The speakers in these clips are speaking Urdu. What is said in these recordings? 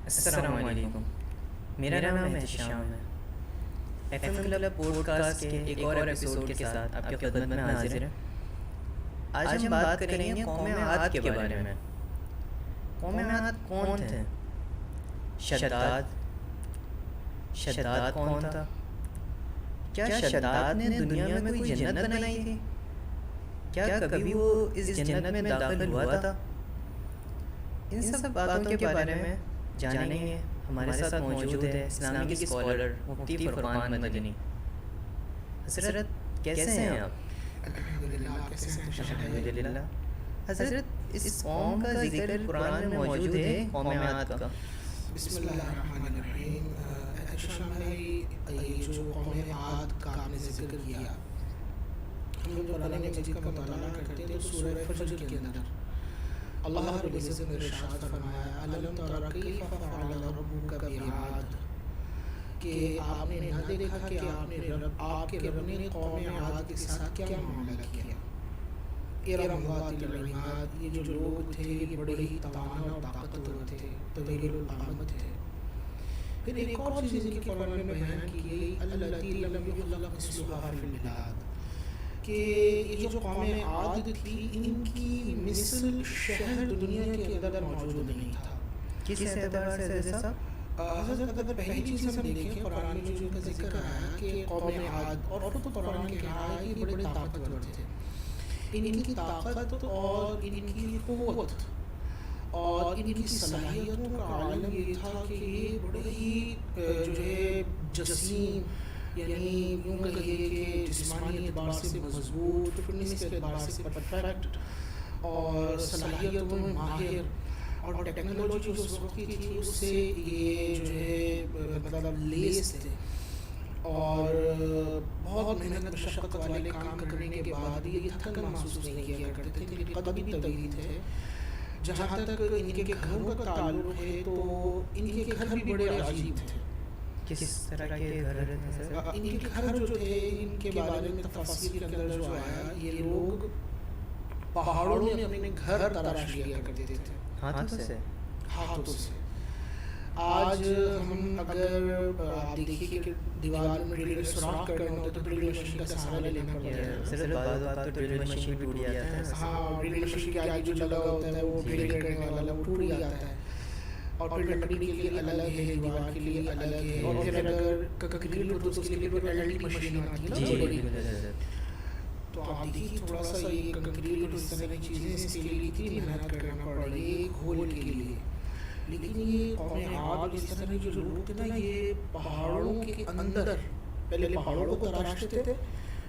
السلام علیکم، میرا نام ہے احتشام ہے۔ F M club podcast کے ایک اور ایپیسوڈ کے ساتھ آپ کی خدمت میں حاضر ہیں۔ آج ہم بات کریں گے قوم عاد کے بارے میں۔ قوم عاد کون تھے؟ شداد کون تھا؟ کیا شداد نے دنیا میں کوئی جنت بنائی تھی؟ کیا کبھی وہ اس جنت میں داخل ہوا تھا؟ ان سب باتوں کے بارے میں جانیں گے۔ ہمارے ساتھ موجود ہے اسلامی کے اسکالر مفتی فرقان مدنی۔ حضرت کیسے ہیں آپ؟ الحمدللہ۔ حضرت اس قوم کا ذکر قرآن میں موجود ہے، قوم عاد کا۔ بسم اللہ الرحمن الرحیم۔ احتشام بھائی، یہ جو قوم عاد کا آپ نے ذکر کیا، ہم جو قرآن مجید کا مطالعہ کرتے ہیں تو سورہ فجر کے اندر اللہ رب العزت نے ارشاد فرمایا الم تر کیف فعل ربک بعاد، کہ آپ نے نہ دیکھا کہ آپ کے رب نے قوم عاد کے ساتھ کیا معاملہ کیا۔ ارم ذات العماد، یہ جو لوگ تھے یہ بڑے ہی توانا اور طاقتور تھے، طویل القامت تھے۔ پھر ایک اور چیز ان کے قرآن میں بیان کی گئی اللاتی لم یخلق مثلها فی البلاد، کہ یہ جو قوم عاد تھی ان کی مثل شہر دنیا کے اندر موجود نہیں تھا۔ کس اعتبار سے حضرت صاحب؟ حضرت اگر پہلی چیز ہم دیکھیں قرآن میں جو ان کا ذکر آیا کہ قوم عاد، اور خود قرآن کے آیا یہ بڑے طاقتور تھے، ان کی طاقت اور ان کی قوت اور ان کی صلاحیتوں کا عالم یہ تھا کہ یہ بڑے ہی جو ہے جسیم، یعنی یوں کہیے کہ جسمانی اعتبار سے مضبوط، فٹنس کے اعتبار سے پرفیکٹ، اور صلاحیتوں میں ماہر، اور ٹیکنالوجی جو اس وقت کی تھی اس سے یہ جو ہے مطلب لیس تھے، اور بہت محنت مشقت والے کام کرنے کے بعد بھی یہ تھکن محسوس نہیں کیا کرتے تھے۔ ان کے قد بھی طویل تھے۔ جہاں تک ان کے گھروں کا تعلق ہے تو ان کے گھر بھی بڑے عجیب تھے۔ کس طرح کے گھر تھے؟ ان کے گھر جو تھے ان کے بارے میں تفاسیر کے اندر جو آیا، یہ لوگ پہاڑوں میں اپنے گھر تراش لیا کرتے تھے، ہاتھوں سے۔ آج ہم اگر آپ دیکھیے کہ دیوار میں ڈرل سوراخ کرنا ہوتا ہے تو ڈرل مشین کا سہارا لینا پڑتا ہے۔ صرف بعض اوقات تو ڈرل مشین بھی ٹوٹ جاتا ہے۔ ہاں، ڈرل مشین کے آگے جو لگا ہوتا ہے وہ ڈرل کرنے والا وہ ٹوٹ جاتا ہے، اور پھر لکڑی کے لیے الگ ہے، دیوار کے لیے الگ ہے، اور پھر اگر کنکریٹ ہو تو اس کے لیے پھر LLD مشین آتی ہے نا بڑی۔ تو آپ دیکھیے تھوڑا سا یہ کنکریٹ اور اس طرح کی چیزیں اس کے لیے اتنی محنت کرنا پڑ رہی ہے ایک ہول کے لیے۔ لیکن یہ قوم عاد اس طرح کے جو لوگ تھے نا، یہ پہاڑوں کے اندر پہلے پہاڑوں کو تراشتے تھے،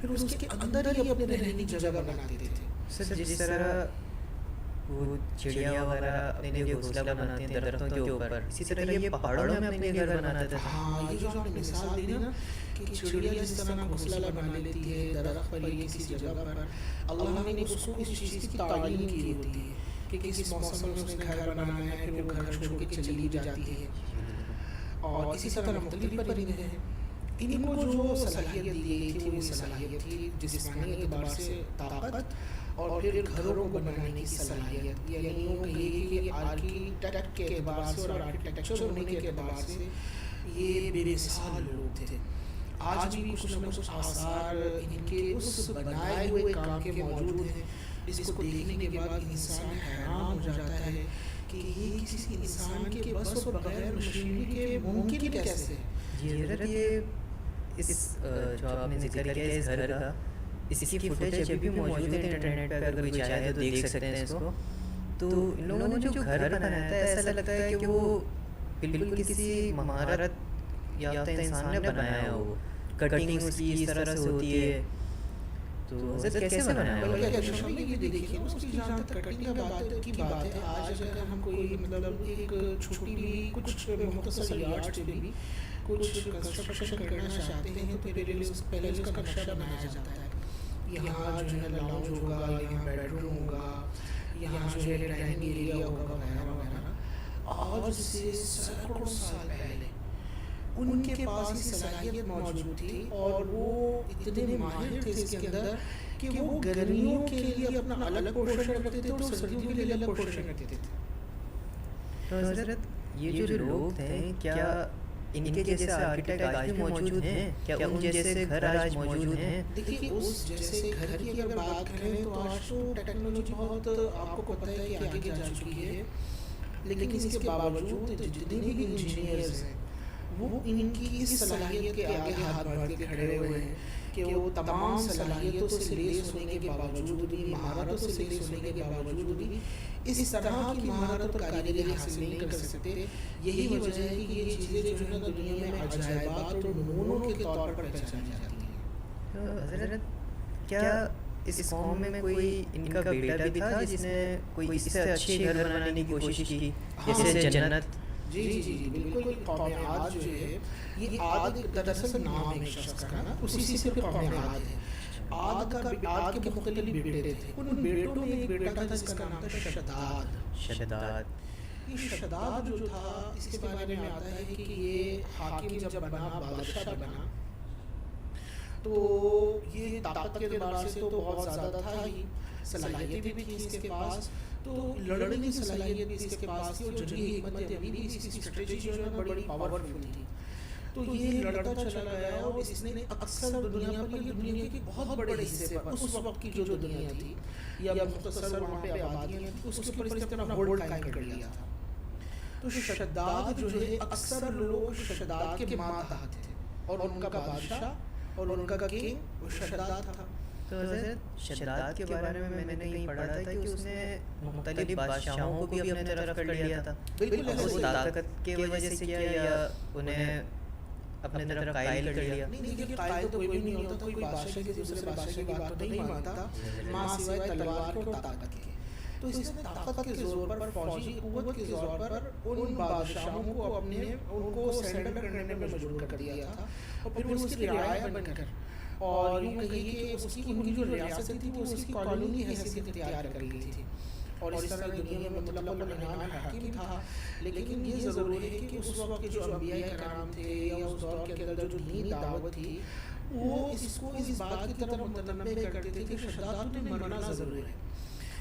پھر اس کے اندر ہی اپنے رہنے کی جگہ بناتے تھے۔ سر جس طرح وہ چڑیا وغیرہ اپنے لیے گھونسلہ بناتے ہیں درختوں کے اوپر، اسی طرح یہ پہاڑوں میں اپنے گھر بناتے تھے۔ ہاں، یہ جو آپ نے مثال دی نا کہ چڑیا جس طرح گھونسلہ بنا لیتی ہے درخت پر یا کسی جگہ پر، اللہ نے اس کو اس چیز کی تعلیم کی ہوتی ہے کہ کس موسم میں اس نے گھر بنانا ہے، پھر وہ گھر چھوڑ کے چلی جاتی ہے۔ اور اسی طرح مختلف پرندے ہیں، ان کو جو صلاحیت دی گئی تھی وہ صلاحیت تھی جسمانی اعتبار سے طاقت، اور پھر گھروں کو بنانے کی صلاحیت، یعنی یوں کہیے کہ آرکیٹیکٹ کے اعتبار سے اور آرکیٹیکچر ہونے کے اعتبار سے یہ بے مثال لوگ تھے۔ آج بھی کچھ نہ کچھ آثار ان کے اس بنائے ہوئے کام کے موجود ہیں، جس کو دیکھنے کے بعد انسان حیران ہو جاتا ہے کہ یہ کسی انسان کے بس اور بغیر مشینری کے ممکن کیسے ہے۔ جی حضرت، یہ اس جو آپ نے ذکر کیا اس گھر کا، اس کی فوٹیج ابھی موجود ہے انٹرنیٹ پہ، اگر کوئی چاہے تو دیکھ سکتے ہیں اس کو۔ تو ان لوگوں نے جو گھر بنایا تھا ایسا لگتا ہے کہ وہ بالکل کسی مہارت یافتہ انسان نے بنایا ہو، کٹنگ اس کی اس طرح سے ہوتی ہے۔ تو حضرت کیسے بنایا ہو؟ یہ دیکھیے اس کی جہاں تک کٹنگ کی بات ہے، آج اگر ہم کوئی مطلب ایک چھوٹی بھی کچھ مختصر یارڈ پہ بھی کچھ کنسٹرکشن کرنا چاہتے ہیں تو پہلے اس کا نقشہ بنایا جاتا ہے۔ یہاں جو ہے لاؤنج ہوگا، یہاں بیڈ روم ہوگا، یہاں جو ہے ڈائننگ ایریا ہوگا وغیرہ وغیرہ۔ آج سے سینکڑوں سال پہلے ان کے پاس یہ صلاحیت موجود تھی، اور وہ اتنے ماہر تھے اس کے اندر کہ وہ گرمیوں کے لیے اپنا الگ پورشن رکھتے تھے اور سردیوں کے لیے الگ پورشن رکھتے تھے۔ تو حضرت یہ جو لوگ تھے کیا ان کے جیسے آرکیٹیکٹ آج بھی موجود ہیں؟ کیا ان جیسے گھر آج موجود ہیں؟ دیکھیے اس جیسے گھر کی اگر بات کریں تو آج تو ٹیکنالوجی بہت آپ کو پتہ ہے کہ آگے جا چکی ہے، لیکن اس کے باوجود جتنے بھی انجینئرز ہیں وہ ان کی اس صلاحیت کے آگے ہاتھ بڑھا کے کھڑے ہوئے ہیں کہ وہ تمام صلاحیتوں سے لیس ہونے کے باوجود بھی، مہارتوں سے لیس ہونے کے باوجود بھی اس طرح کی مہارت اور کاریگری حاصل نہیں کر سکتے. یہی وجہ ہے کہ یہ چیزیں جو ہے نا دنیا میں عجائبات اور نمونوں کے طور پر پہچانی جاتی ہیں. تو حضرت کیا اس قوم میں کوئی ان کا بیٹا بھی تھا جس نے کوئی اس سے اچھے گھر بنانے کی کوشش کی جیسے جنت؟ جی بالکل. قوم عاد جو ہے یہ عاد دراصل نام ہے ایک شخص کا نا، اسی سے پھر قوم عاد ہے. عاد کے مختلف بیٹے تھے، ان بیٹوں میں ایک بیٹا تھا جس کا نام تھا شداد. یہ شداد جو تھا اس کے بارے میں آتا ہے کہ یہ حاکم جب بنا، بادشاہ بنا، تو یہ طاقت کے اعتبار سے تو بہت زیادہ تھا ہی، صلاحیتیں بھی تھیں اس کے پاس، تو لڑنے کی صلاحیت بھی اس کے پاس تھی، اور جنگی حکمت عملی بھی اس کی اسٹریٹجی جو ہے بڑی پاورفل تھی. تو یہ لڑتا چلا گیا اور اس نے اکثر دنیا پر، یہ دنیا کے بہت بڑے حصے پر اس وقت کی جو دنیا تھی یا مختصر وہاں پہ آبادیاں تھیں اس کے اوپر اس نے اپنا ہولڈ قائم کر لیا تھا. تو شداد جو ہے اکثر لوگ شداد کے ماتحت تھے، اور ان کا بادشاہ اور ان کا کنگ وہ شداد تھا. تو حضرت شداد کے بارے میں نے کہیں پڑھا تھا کہ اس نے مختلف بادشاہوں کو بھی اپنے طرف کر لیا تھا. بالکل وہ طاقت کی وجہ سے کیا یا انہیں اپنے طرف قائل کر لیا؟ نہیں، یہ قائل تو کوئی بھی نہیں ہوتا، کوئی بادشاہ کے دوسرے بادشاہ کی بات تو نہیں مانتا ماں سوائے تلوار کے اور طاقت کے. تو اس نے طاقت کے زور پر، فوجی قوت کے زور پر ان بادشاہوں کو ان کو سرنڈر کرنے میں مجبور کر دیا تھا، اور پھر وہ اس کی رعایا بن کر، اور یوں کہیے کہ ان کی جو ریاست تھی وہ اس کی کالونی حیثیت اختیار کر لی تھی، اور اس طرح دنیا میں مطلق العنان حاکم تھا. لیکن یہ ضرور ہے کہ اس وقت کے جو انبیاء کرام تھے یا اس دور کے اندر جو دینی دعوت تھی وہ اس کو اس بات کی طرف متنبع کرتے تھے کہ شداد نے مرنا ضرور ہے.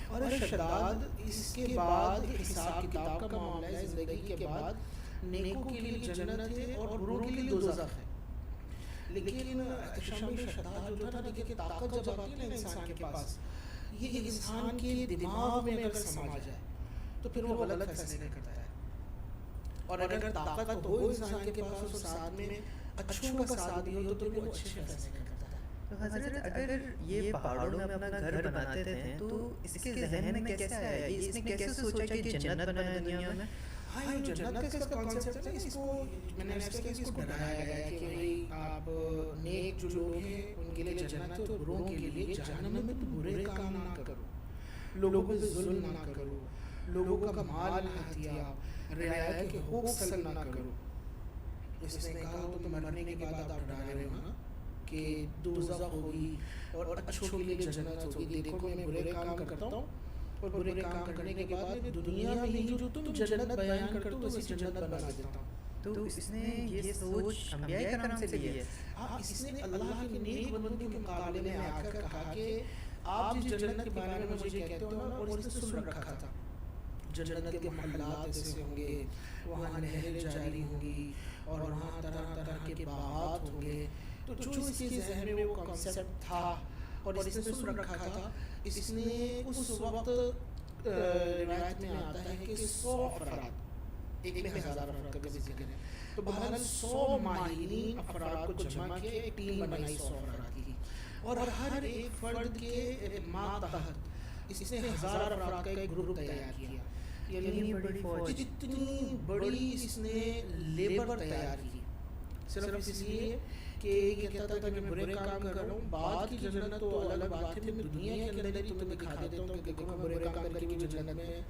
اور شداد اس کے بعد حساب کتاب کا معاملہ ہے، زندگی کے بعد نیکوں کے لیے جنت ہے اور بروں کے لیے دوزخ ہے. لیکن احتشام شداد جو تھا نا، دیکھیے طاقت جب آتی ہے نا انسان کے پاس، یہ انسان کے دماغ میں اگر سما جائے تو پھر وہ غلط فیصلے کرتا ہے. اور اگر طاقت ہو انسان کے پاس اور ساتھ میں اچھوں کا ساتھ بھی ہو تو وہ اچھے فیصلے کرتا ہے. تو حضرت اگر یہ پہاڑوں میں اپنا گھر بناتے تھے تو اس کے ذہن میں کیسے آیا؟ اس نے کیسے سوچا کہ جنت بنا ہے دنیا میں؟ ہاں، یہ جنت کا اس کا کانسیپٹ ہے، اس کو میں نے اس کو ڈرایا گیا کہ بھائی آپ نیک جو لوگ ہیں ان کے لیے جنت ہے، اور بروں کے لیے جہنم میں تو برے کام نہ کرو، لوگوں پہ ظلم نہ کرو، لوگوں کا مال نہ ہتھیا، رعایا کے حقوق سلب نہ کرو. اس نے کہا تو مرنے کے بعد آپ ڈرا رہے ہو نا کہ دوزخ ہوگی اور اچھوں کے لیے جنت ہوگی. دیکھو میں برے کام کرتا ہوں اور برے کام کرنے کے بعد دنیا میں ہی جو تم جنت بیان کرتے ہو اسی جنت بنا دیتا ہوں. تو اس نے یہ سوچ انبیاء کرام سے لی ہے. ہاں، اس نے اللہ کے نیک بندوں کے مقابلے میں آ کر کہا کہ آپ جس جنت کے بارے میں مجھے کہتے ہو نا، اور اس نے سن رکھا تھا جنت کے محلات ایسے ہوں گے، وہاں نہریں جاری ہوں گی اور وہاں طرح طرح کے باغات ہوں گے. تو جو اس کے ذہن میں وہ کانسیپٹ تھا اور اس نے سن رکھا تھا، اس نے اس وقت روایت میں آتا ہے کہ 100 افراد، ایک میں 1000 افراد کا بھی ذکر ہے، تو بہرحال 100 ماہرین افراد کو جمع کیا، ایک ٹیم بنائی 100 افراد کی، اور ہر ایک فرد کے ماتحت اس نے 1000 افراد کا ایک گروپ تیار کیا. یعنی اتنی بڑی اس نے لیبر تیار کی، صرف اس لیے کہ یہ کہتا تھا کہ میں برے کام کر رہا ہوں. بعد کی جنت تو الگ بات ہے، میں دنیا کے اندر ہی تمہیں دکھا دیتا ہوں کہ دیکھو میں برے کام کر کے جنت میں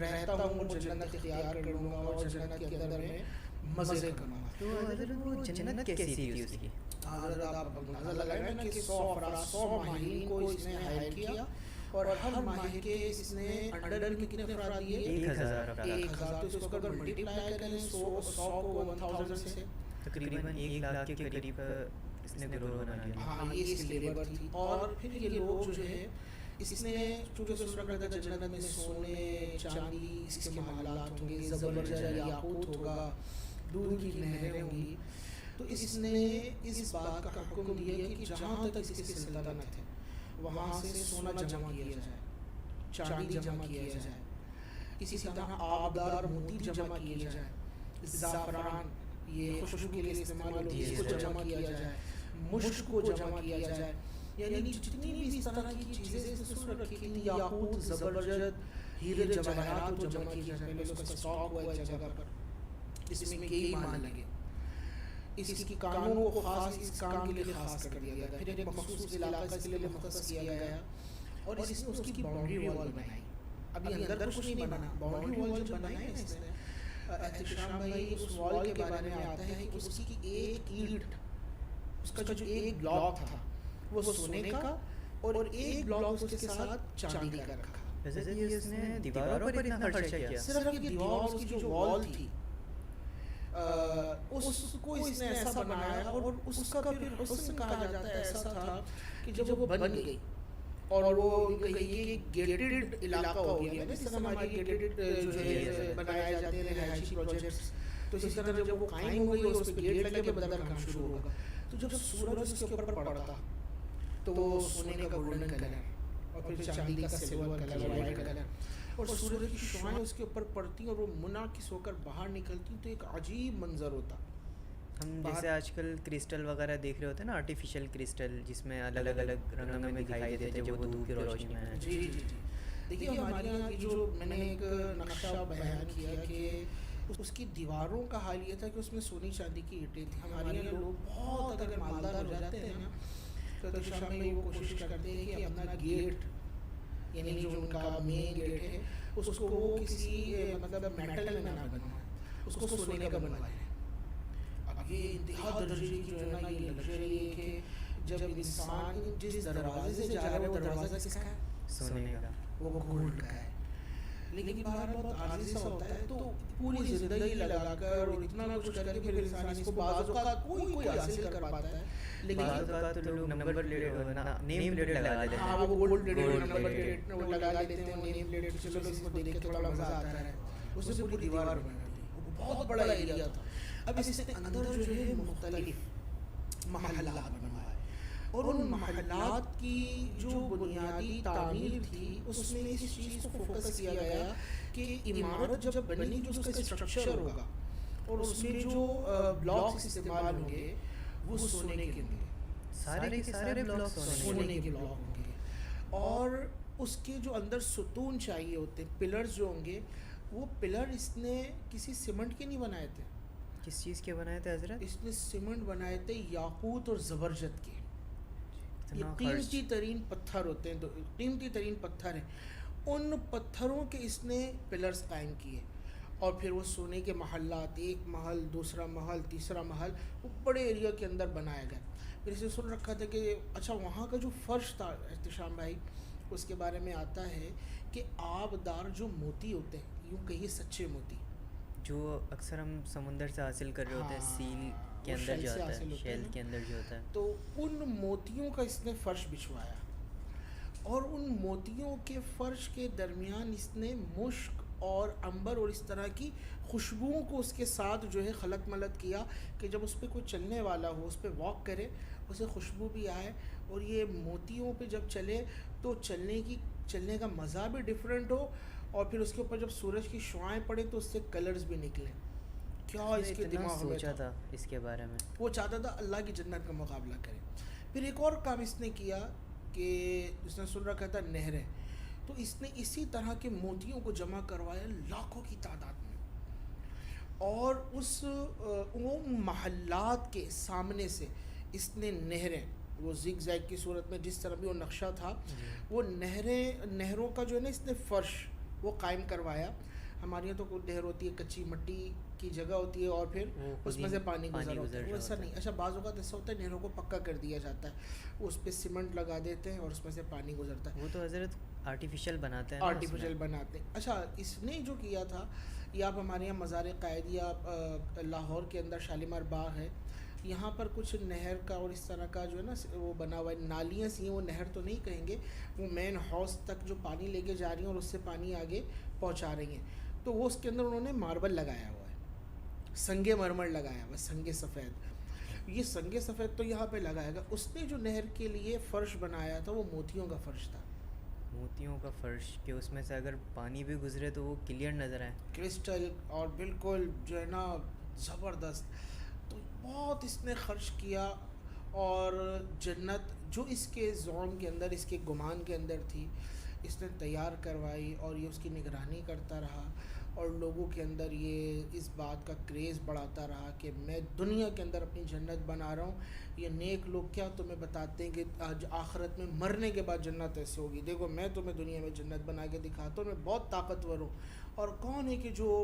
رہتا ہوں اور جنت اختیار کروں گا اور جنت کے اندر میں مزے کروں گا. تو حضرت وہ جنت کیسی تھی اس کی؟ حضرت آپ اندازہ لگائیں نا کہ 100 افراد، 100 ماہرین کو اس نے ہائر کیا، اور ہر ماہر کے اس نے انڈر کتنے افراد دیے؟ 1000 افراد. 1000. تو اس کو اگر ملٹیپلائی کریں 100 کو 1000 سے تقریباً 1 لاکھ کے قریب اس نے گروہ بنا لیا. ہاں، یہ اس کی لیبر تھی. اور پھر یہ لوگ جو ہے اس نے چونکہ سن رکھا تھا جنت میں سونے چاندی اس کے محلات ہوں گے، زبرجد یاقوت ہوگا، دودھ کی نہریں ہوں گی، تو اس نے اس بات کا حکم دیا کہ جہاں تک اس کی سلطنت ہے وہاں سے سونا جمع کیا جائے، چاندی جمع کیا جائے، اسی طرح آبدار موتی جمع کیے جائے، زعفران یہ خوشبو کے لیے استعمال ہوتی ہے اس کو جمع کیا جائے، مشک کو جمع کیا جائے، یعنی جتنی بھی اس طرح کی چیزیں اس نے رکھی تھیں، یاقوت، زبرجد، ہیرے جواہرات کو جمع کیا جائے، پہلے اس کا اسٹاک ہوا ایک جگہ پر، اس میں کئی مال لگے، اس کی کانوں کو خاص اس کام کے لیے خاص کر دیا گیا، پھر ایک مخصوص علاقہ اس کے لیے مختص کیا گیا، اور اس نے اس کی باؤنڈری وال بنائی. ابھی اندر کچھ نہیں بنا، باؤنڈری وال جو بنائی ہے اس نے، احتشام بھائی اس وال کے بارے میں آتا ہے کہ اس کی ایک اینٹ، اس کا جو ایک بلاک تھا وہ سونے کا اور ایک بلاک اس کے ساتھ چاندی کا رکھا. اس نے دیواروں پر اتنا خرچہ کیا؟ صرف یہ دیوار اس کی جو وال تھی اس کو اس نے ایسا بنایا، اور اس کا پھر حسن کہا جاتا ہے ایسا تھا کہ جب وہ بن گئی اور وہ کہیے کہ گیٹڈ علاقہ ہو گیا، جس طرح ہماری گیٹڈ جو ہے بنائے جاتے ہیں رہائشی پروجیکٹس، تو اسی طرح جب وہ قائم ہو گئی اور اس پہ گیٹ لگے بدر کام شروع ہوگا، تو جب سورج اس کے اوپر پڑتا تو وہ سونے کا گولڈن کلر اور پھر چاندی کا سلور کلر، وائٹ کلر، اور سورج کی شعاعیں اس کے اوپر پڑتی اور وہ منعکس ہو کر باہر نکلتی، تو ایک عجیب منظر ہوتا. ہم جیسے آج کل کرسٹل وغیرہ دیکھ رہے ہوتے ہیں نا، آرٹیفیشیل کرسٹل جس میں الگ الگ رنگ میں دکھائی دیتے ہیں، وہ دھوپ کی روشنی میں ہے. جی جی جی. دیکھیے ہمارے یہاں کی جو میں نے ایک نقشہ بیان کیا کہ اس کی دیواروں کا حال یہ تھا کہ اس میں سونی چاندی کی اینٹیں تھیں. ہمارے یہاں لوگ بہت اگر مالدار ہو جاتے ہیں نا تو شام میں وہ کوشش کرتے ہیں کہ اپنا گیٹ، یعنی جو ان کا مین گیٹ ہے، اس کو وہ کسی مطلب میٹل میں نہ بنوائیں، اس کو سونے کا بنوائیں. اب یہ انتہا درجے کی جو ہے نا یہ لگژری ہے کہ جب انسان جس دروازے سے جا رہا ہے وہ دروازہ کس کا ہے؟ سونے کا، وہ گولڈ کا ہے. لیکن باہر بہت عارضی سا ہوتا ہے، تو پوری زندگی لگا کر اور اتنا کچھ کر کے پھر انسان اس کو بعض اوقات کوئی حاصل کر پاتا ہے، لیکن بعض اوقات تو لوگ نمبر پلیٹ، نیم پلیٹ لگا دیتے ہیں. ہاں وہ گولڈ پلیٹ نمبر پلیٹ وہ لگا دیتے ہیں، نیم پلیٹ، چلو اس کو دیکھ کے تھوڑا مزہ آتا ہے. اس سے پوری دیوار بنا دی، وہ بہت بڑا ایریا تھا. اب اس کے اندر جو ہے مختلف محلات بنوائے، اور ان محلات کی جو بنیادی تعمیر تھی اس میں اس چیز کو فوکس کیا گیا کہ عمارت جب بنی جو اس کا اسٹرکچر ہوگا اور اس میں جو بلاکس استعمال ہوں گے وہ سونے کے ہوں گے، سارے کے سارے بلاک سونے کے بلاک ہوں گے، اور اس کے جو اندر ستون چاہیے ہوتے ہیں، پلرز جو ہوں گے، وہ پلر اس نے کسی سیمنٹ کے نہیں بنائے تھے. کس چیز کے بنائے تھے حضرت؟ اس نے سیمنٹ بنائے تھے یاقوت اور زبرجد کے. یہ قیمتی ترین پتھر ہوتے ہیں، قیمتی ترین پتھر ہیں، ان پتھروں کے اس نے پلرز قائم کیے، اور پھر وہ سونے کے محلات، ایک محل، دوسرا محل، تیسرا محل، وہ بڑے ایریا کے اندر بنایا گیا. پھر اسے سن رکھا تھا کہ اچھا وہاں کا جو فرش تھا احتشام بھائی، اس کے بارے میں آتا ہے کہ آبدار جو موتی ہوتے ہیں، یوں کہیے سچے موتی، جو اکثر ہم سمندر سے حاصل کر رہے ہوتے ہیں، سیل کے اندر جو آتا ہے، شیل کے اندر جو ہوتا ہے، تو ان موتیوں کا اس نے فرش بچھوایا، اور ان موتیوں کے فرش کے درمیان اس نے مشک اور عنبر اور اس طرح کی خوشبوؤں کو اس کے ساتھ جو ہے خلط ملط کیا کہ جب اس پہ کوئی چلنے والا ہو، اس پہ واک کرے، اسے خوشبو بھی آئے، اور یہ موتیوں پہ جب چلے تو چلنے کا مزہ بھی ڈیفرنٹ ہو، اور پھر اس کے اوپر جب سورج کی شعاعیں پڑے تو اس سے کلرز بھی نکلیں. کیا اس کے دماغ میں سوچا تھا اس کے بارے میں؟ وہ چاہتا تھا اللہ کی جنت کا مقابلہ کرے. پھر ایک اور کام اس نے کیا کہ اس نے سن رکھا تھا نہریں، تو اس نے اسی طرح کے موتیوں کو جمع کروایا لاکھوں کی تعداد میں، اور وہ محلات کے سامنے سے اس نے نہریں، وہ زگ زیگ کی صورت میں جس طرح بھی وہ نقشہ تھا، وہ نہروں کا جو ہے نا اس نے فرش وہ قائم کروایا. ہمارے یہاں تو کوئی نہر ہوتی ہے کچی مٹی کی جگہ ہوتی ہے اور پھر اس میں سے پانی گزر ہوتا ہے، وہ ایسا نہیں. اچھا بعض اوقات ایسا ہوتا ہے نہروں کو پکا کر دیا جاتا ہے، اس پہ سیمنٹ لگا دیتے ہیں اور اس میں سے پانی گزرتا ہے. وہ تو حضرت آرٹیفیشیل بناتے ہیں، آرٹیفیشیل بناتے ہیں. اچھا اس نے جو کیا تھا، یہ آپ ہمارے یہاں مزار قائدیہ لاہور کے اندر شالیمار باغ ہے، یہاں پر کچھ نہر کا اور اس طرح کا جو ہے نا وہ بنا ہوا ہے، نالیاں سی ہیں، وہ نہر تو نہیں کہیں گے، وہ مین ہاؤس تک جو پانی لے کے جا رہی ہیں اور اس سے پانی آگے پہنچا رہی ہیں. تو وہ اس کے اندر انہوں نے ماربل لگایا ہوا ہے، سنگ مرمر لگایا ہوا ہے، سنگ سفید. یہ سنگ سفید تو یہاں پہ لگایا گا. اس نے جو نہر کے لیے فرش بنایا تھا وہ موتیوں کا فرش تھا، موتیوں کا فرش، کہ اس میں سے اگر پانی بھی گزرے تو وہ کلیئر نظر آئے. کرسٹل اور بالکل جو ہے نا زبردست. تو بہت اس نے خرچ کیا، اور جنت جو اس کے زوم کے اندر، اس کے گمان کے اندر تھی، اس نے تیار کروائی، اور یہ اس کی نگرانی کرتا رہا، اور لوگوں کے اندر یہ اس بات کا کریز بڑھاتا رہا کہ میں دنیا کے اندر اپنی جنت بنا رہا ہوں. یہ نیک لوگ کیا تمہیں بتاتے ہیں کہ آج آخرت میں مرنے کے بعد جنت ایسے ہوگی، دیکھو میں تمہیں دنیا میں جنت بنا کے دکھاتا ہوں، میں بہت طاقتور ہوں. اور کون ہے کہ جو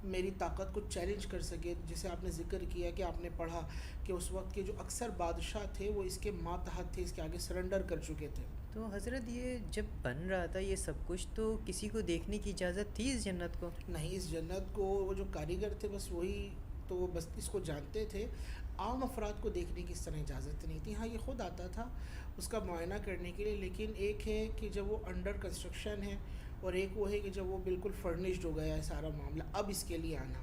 میری طاقت کو چیلنج کر سکے؟ جسے آپ نے ذکر کیا کہ آپ نے پڑھا کہ اس وقت کے جو اکثر بادشاہ تھے وہ اس کے ماتحت تھے، اس کے آگے سرنڈر کر چکے تھے. تو حضرت یہ جب بن رہا تھا یہ سب کچھ، تو کسی کو دیکھنے کی اجازت تھی اس جنت کو؟ نہیں، اس جنت کو وہ جو کاریگر تھے بس وہی تو وہ بس اس کو جانتے تھے. عام افراد کو دیکھنے کی اس طرح اجازت نہیں تھی. ہاں یہ خود آتا تھا اس کا معائنہ کرنے کے لیے، لیکن ایک ہے کہ جب وہ انڈر کنسٹرکشن ہے، اور ایک وہ ہے کہ جب وہ بالکل فرنشڈ ہو گیا ہے سارا معاملہ، اب اس کے لیے آنا.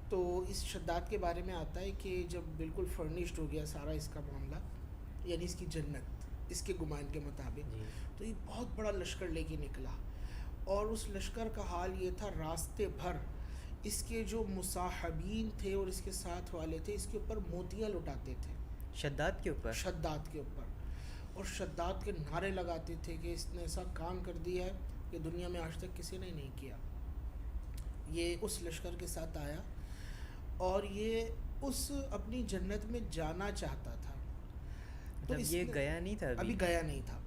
تو اس شداد کے بارے میں آتا ہے کہ جب بالکل فرنشڈ ہو گیا سارا اس کا معاملہ، یعنی اس کی جنت اس کے گمان کے مطابق، جی. تو یہ بہت بڑا لشکر لے کے نکلا. اور اس لشکر کا حال یہ تھا، راستے بھر اس کے جو مصاحبین تھے اور اس کے ساتھ والے تھے، اس کے اوپر موتیاں لٹاتے تھے، شداد کے اوپر؟ شداد کے اوپر، اور شداد کے نعرے لگاتے تھے کہ اس نے ایسا کام کر دیا ہے کہ دنیا میں آج تک کسی نے نہیں کیا. یہ اس لشکر کے ساتھ آیا، اور یہ اس اپنی جنت میں جانا چاہتا تھا. تو مطلب یہ گیا نہیں تھا ابھی گیا نہیں تھا.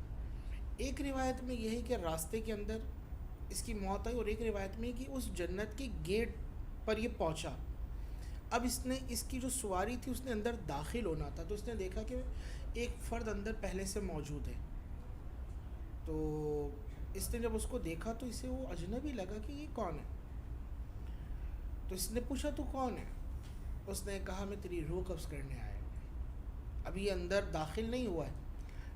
ایک روایت میں یہ ہے کہ راستے کے اندر اس کی موت آئی، اور ایک روایت میں کہ اس جنت کے گیٹ پر یہ پہنچا. اب اس نے اس کی جو سواری تھی اس نے اندر داخل ہونا تھا، تو اس نے دیکھا کہ ایک فرد اندر پہلے سے موجود ہے. تو اس نے جب اس کو دیکھا تو اسے وہ اجنبی لگا کہ یہ کون ہے. تو اس نے پوچھا تو کون ہے؟ اس نے کہا میں تیری روح قبض کرنے آیا ہوں. ابھی یہ اندر داخل نہیں ہوا ہے،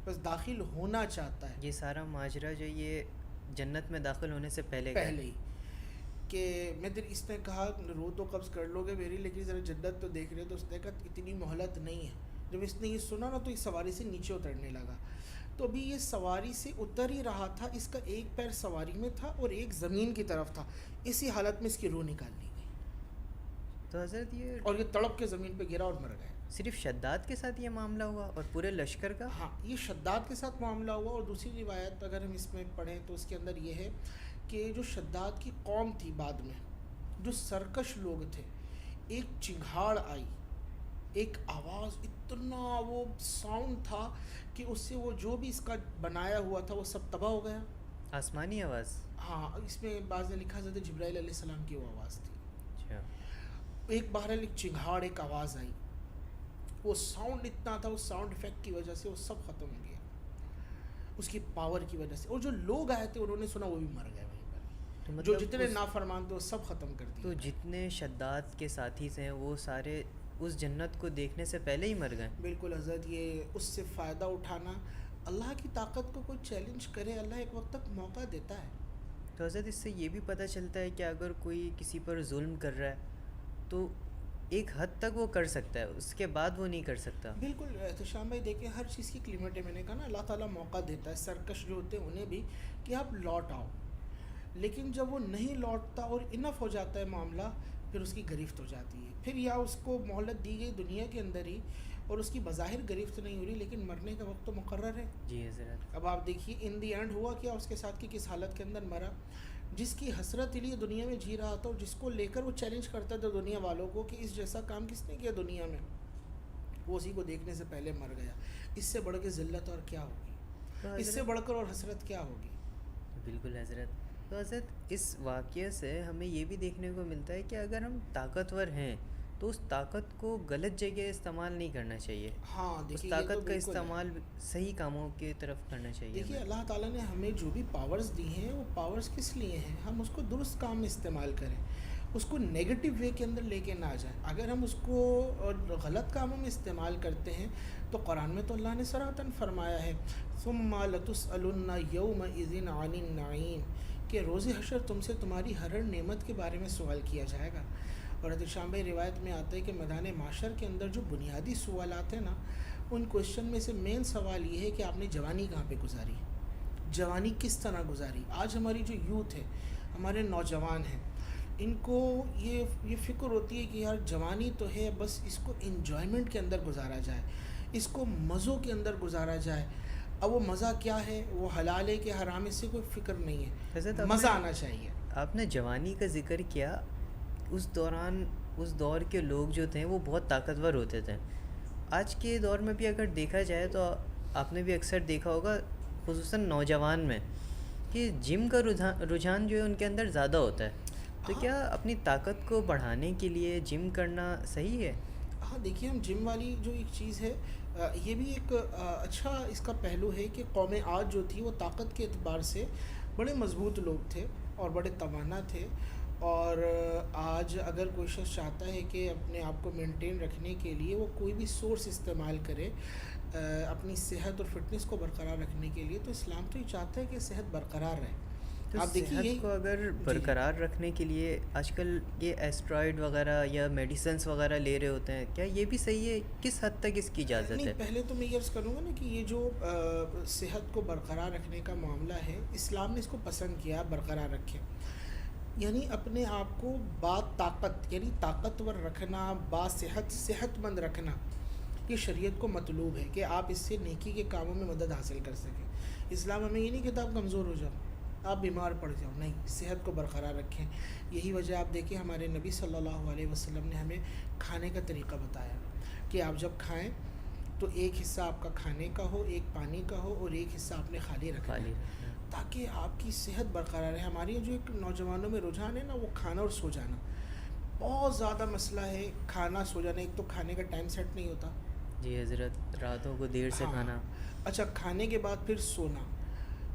بس داخل ہونا چاہتا ہے. یہ سارا ماجرا جو یہ جنت میں داخل ہونے سے پہلے ہی کہ میں اس نے کہا روح تو قبض کر لو گے میری، لیکن ذرا جنت تو دیکھ رہے. تو اس نے کہا اتنی مہلت نہیں ہے. جب اس نے یہ سنا نا تو اس سواری سے نیچے اترنے لگا. تو ابھی یہ سواری سے اتر ہی رہا تھا، اس کا ایک پیر سواری میں تھا اور ایک زمین کی طرف تھا. اسی حالت میں اس کی روح نکال لی گئی. تو حضرت اور یہ تڑپ کے زمین پہ گرا اور مر گیا. صرف شداد کے ساتھ یہ معاملہ ہوا اور پورے لشکر کا؟ ہاں، یہ شداد کے ساتھ معاملہ ہوا. اور دوسری روایت اگر ہم اس میں پڑھیں تو اس کے اندر یہ ہے کہ جو شداد کی قوم تھی بعد میں، جو سرکش لوگ تھے، ایک چنگھاڑ آئی، ایک آواز، اتنا وہ ساؤنڈ تھا کہ اس سے وہ جو بھی اس کا بنایا ہوا تھا وہ سب تباہ ہو گیا. آسمانی آواز؟ ہاں، اس میں بعض نے لکھا حضرت جبرائیل علیہ السلام کی وہ آواز تھی. اچھا. ایک بہرحال ایک چنگھاڑ، ایک آواز آئی، وہ ساؤنڈ اتنا تھا، اس ساؤنڈ افیکٹ کی وجہ سے وہ سب ختم ہو گیا، اس کی پاور کی وجہ سے. اور جو لوگ آئے تھے انہوں نے سنا وہ بھی مر گئے وہیں پر. جو جتنے نافرمان تھے وہ سب ختم کر دیے. تو جتنے شداد کے ساتھی تھے وہ سارے اس جنت کو دیکھنے سے پہلے ہی مر گئے؟ بالکل حضرت. یہ اس سے فائدہ اٹھانا، اللہ کی طاقت کو کوئی چیلنج کرے، اللہ ایک وقت تک موقع دیتا ہے. تو حضرت اس سے یہ بھی پتہ چلتا ہے کہ اگر کوئی کسی پر ظلم کر رہا ہے تو ایک حد تک وہ کر سکتا ہے، اس کے بعد وہ نہیں کر سکتا. بالکل احتشام بھائی، دیکھیں ہر چیز کی ایک لمٹ ہے. میں نے کہا نا اللہ تعالیٰ موقع دیتا ہے سرکش جو ہوتے ہیں انہیں بھی کہ آپ لوٹ آؤ. لیکن جب وہ نہیں لوٹتا اور انف ہو جاتا ہے معاملہ، پھر اس کی گرفت ہو جاتی ہے. پھر یا اس کو مہلت دی گئی دنیا کے اندر ہی، اور اس کی بظاہر گرفت نہیں ہو رہی، لیکن مرنے کا وقت تو مقرر ہے. جی حضرت. اب آپ دیکھیے ان دی اینڈ ہوا کیا اس کے ساتھ، کہ کس حالت کے اندر مرا. جس کی حسرت لیے دنیا میں جی رہا تھا، اور جس کو لے کر وہ چیلنج کرتا تھا دنیا والوں کو کہ اس جیسا کام کس نے کیا دنیا میں، وہ اسی کو دیکھنے سے پہلے مر گیا. اس سے بڑھ کے ذلت اور کیا ہوگی، اس سے بڑھ کر اور حسرت کیا ہوگی. بالکل حضرت. تو حضرت اس واقعے سے ہمیں یہ بھی دیکھنے کو ملتا ہے کہ اگر ہم طاقتور ہیں تو اس طاقت کو غلط جگہ استعمال نہیں کرنا چاہیے. ہاں، اس طاقت کا استعمال صحیح کاموں کی طرف کرنا چاہیے. دیکھیے اللہ تعالیٰ نے ہمیں جو بھی پاورز دی ہیں وہ پاورز کس لیے ہیں، ہم اس کو درست کام میں استعمال کریں. اس کو نیگیٹو وے کے اندر لے کے نہ جائیں. اگر ہم اس کو غلط کاموں میں استعمال کرتے ہیں تو قرآن میں تو اللہ نے صراحتاً فرمایا ہے ثم لتسألن یومئذ عن النعیم کہ روز حشر تم سے تمہاری ہر نعمت کے بارے میں سوال کیا جائے گا. اور حضرت شام بھائی روایت میں آتا ہے کہ میدان معاشر کے اندر جو بنیادی سوالات ہیں نا, ان کوشچن میں سے مین سوال یہ ہے کہ آپ نے جوانی کہاں پہ گزاری, جوانی کس طرح گزاری. آج ہماری جو یوتھ ہے, ہمارے نوجوان ہیں, ان کو یہ فکر ہوتی ہے کہ یار جوانی تو ہے, بس اس کو انجوائمنٹ کے اندر گزارا جائے, اس کو مزوں کے اندر گزارا جائے. اب وہ مزہ کیا ہے, وہ حلال ہے کہ حرام, اس سے کوئی فکر نہیں ہے, مزہ آنا چاہیے. آپ نے جوانی کا ذکر کیا. اس دوران اس دور کے لوگ جو تھے وہ بہت طاقتور ہوتے تھے. آج کے دور میں بھی اگر دیکھا جائے تو آپ نے بھی اکثر دیکھا ہوگا خصوصاً نوجوان میں کہ جم کا رجحان جو ہے ان کے اندر زیادہ ہوتا ہے. تو کیا اپنی طاقت کو بڑھانے کے لیے جم کرنا صحیح ہے؟ ہاں دیکھیے, ہم جم والی جو ایک چیز ہے, یہ بھی ایک اچھا اس کا پہلو ہے کہ قوم عاد جو تھی وہ طاقت کے اعتبار سے بڑے مضبوط لوگ تھے اور بڑے توانا تھے. اور آج اگر کوئی شخص چاہتا ہے کہ اپنے آپ کو مینٹین رکھنے کے لیے وہ کوئی بھی سورس استعمال کرے اپنی صحت اور فٹنس کو برقرار رکھنے کے لیے, تو اسلام تو یہ چاہتا ہے کہ صحت برقرار رہے. تو آپ دیکھیے صحت کو اگر برقرار رکھنے کے لیے آج کل یہ ایسٹرائڈ وغیرہ یا میڈیسنس وغیرہ لے رہے ہوتے ہیں, کیا یہ بھی صحیح ہے؟ کس حد تک اس کی اجازت ہے؟ نہیں, پہلے تو میں یہ عرض کروں گا نا کہ یہ جو صحت کو برقرار رکھنے کا معاملہ ہے, اسلام نے اس کو پسند کیا برقرار رکھے. یعنی اپنے آپ کو با طاقت, یعنی طاقتور رکھنا, با صحت مند رکھنا, یہ شریعت کو مطلوب ہے کہ آپ اس سے نیکی کے کاموں میں مدد حاصل کر سکیں. اسلام ہمیں یہ نہیں کہتا آپ کمزور ہو جاؤ, آپ بیمار پڑ جاؤ, نہیں, صحت کو برقرار رکھیں. یہی وجہ آپ دیکھیں ہمارے نبی صلی اللہ علیہ وسلم نے ہمیں کھانے کا طریقہ بتایا کہ آپ جب کھائیں تو ایک حصہ آپ کا کھانے کا ہو, ایک پانی کا ہو, اور ایک حصہ آپ نے خالی رکھنا ہے تاکہ آپ کی صحت برقرار رہے. ہماری جو ایک نوجوانوں میں رجحان ہے نا, وہ کھانا اور سو جانا, بہت زیادہ مسئلہ ہے. کھانا سو جانا, ایک تو کھانے کا ٹائم سیٹ نہیں ہوتا. جی حضرت, راتوں کو دیر سے کھانا. اچھا, کھانے کے بعد پھر سونا.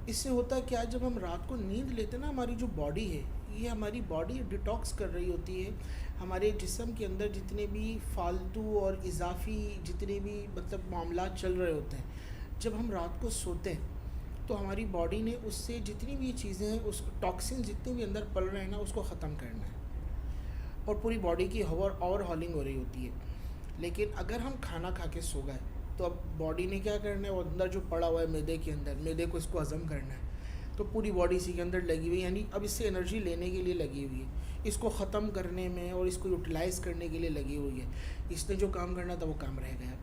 اس سے ہوتا ہے کیا, جب ہم رات کو نیند لیتے نا, ہماری جو باڈی ہے, یہ ہماری باڈی ڈیٹاکس کر رہی ہوتی ہے. ہمارے جسم کے اندر جتنے بھی فالتو اور اضافی جتنے بھی مطلب معاملات چل رہے ہوتے ہیں, جب ہم رات کو سوتے ہیں تو ہماری باڈی نے اس سے جتنی بھی چیزیں ہیں, اس ٹاکسن جتنے بھی اندر پل رہے ہیں نا, اس کو ختم کرنا ہے, اور پوری باڈی کی اور ہالنگ ہو رہی ہوتی ہے. لیکن اگر ہم کھانا کھا کے سو گئے تو اب باڈی نے کیا کرنا ہے, وہ اندر جو پڑا ہوا ہے میدے کے اندر, میدے کو اس کو ہضم کرنا ہے, تو پوری باڈی اسی کے اندر لگی ہوئی ہے, یعنی اب اس سے انرجی لینے کے لیے لگی ہوئی ہے, اس کو ختم کرنے میں اور اس کو یوٹیلائز کرنے کے لیے لگی ہوئی ہے. اس نے جو کام کرنا تھا وہ کام رہ گیا.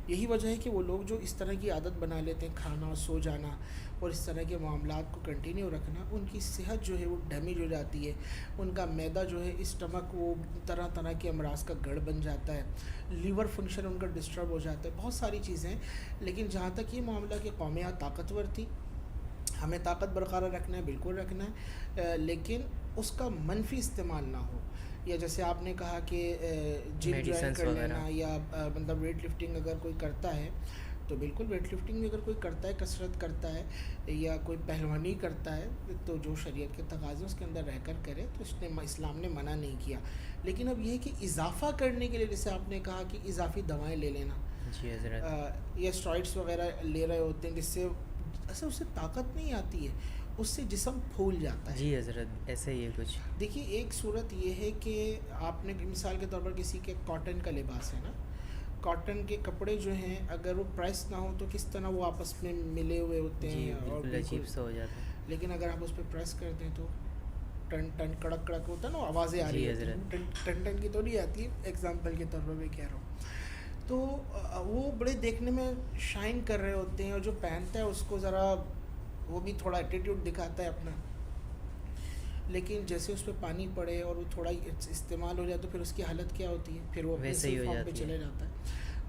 یہی وجہ ہے کہ وہ لوگ جو اس طرح کی عادت بنا لیتے ہیں, کھانا, سو جانا اور اس طرح کے معاملات کو کنٹینیو رکھنا, ان کی صحت جو ہے وہ ڈیمیج ہو جاتی ہے. ان کا معدہ جو ہے, اسٹمک, وہ طرح طرح کے امراض کا گڑھ بن جاتا ہے. لیور فنکشن ان کا ڈسٹرب ہو جاتا ہے. بہت ساری چیزیں ہیں. لیکن جہاں تک یہ معاملہ کہ قومیات طاقتور تھی, ہمیں طاقت برقرار رکھنا ہے, بالکل رکھنا ہے, لیکن اس کا منفی استعمال نہ ہو. یا جیسے آپ نے کہا کہ جم جوائن کر لینا, یا مطلب ویٹ لفٹنگ اگر کوئی کرتا ہے تو بالکل, ویٹ لفٹنگ میں اگر کوئی کرتا ہے, کسرت کرتا ہے, یا کوئی پہلوانی کرتا ہے, تو جو شریعت کے تقاضے اس کے اندر رہ کر کرے, تو اس نے اسلام نے منع نہیں کیا. لیکن اب یہ ہے کہ اضافہ کرنے کے لیے, جیسے آپ نے کہا کہ اضافی دوائیں لے لینا, جی حضرت, یا اسٹرائڈس وغیرہ لے رہے ہوتے ہیں, جس سے ایسے اس سے طاقت نہیں آتی ہے, اس سے جسم پھول جاتا ہے. جی حضرت, ایسے ہی ہے کچھ. دیکھیے, ایک صورت یہ ہے کہ آپ نے مثال کے طور پر کسی کے کاٹن کا لباس ہے نا, کاٹن کے کپڑے جو ہیں اگر وہ پریس نہ ہو تو کس طرح وہ آپس میں ملے ہوئے ہوتے ہیں, اور بالکل عجیب سا ہو جاتا ہے. لیکن اگر آپ اس پہ پریس کر دیں تو ٹن ٹن کڑک کڑک ہوتا ہے نا, آوازیں آ رہی ہیں, ٹن ٹن کی تو نہیں آتی, ایگزامپل کے طور پر میں کہہ رہا ہوں. تو وہ بڑے دیکھنے میں شائن کر رہے ہوتے ہیں, اور جو پہنتا ہے اس کو ذرا وہ بھی تھوڑا ایٹیٹیوڈ دکھاتا ہے اپنا. لیکن جیسے اس پہ پانی پڑے اور وہ تھوڑا استعمال ہو جائے تو پھر اس کی حالت کیا ہوتی ہے, پھر وہ اپنے فارم پہ چلے جاتا ہے.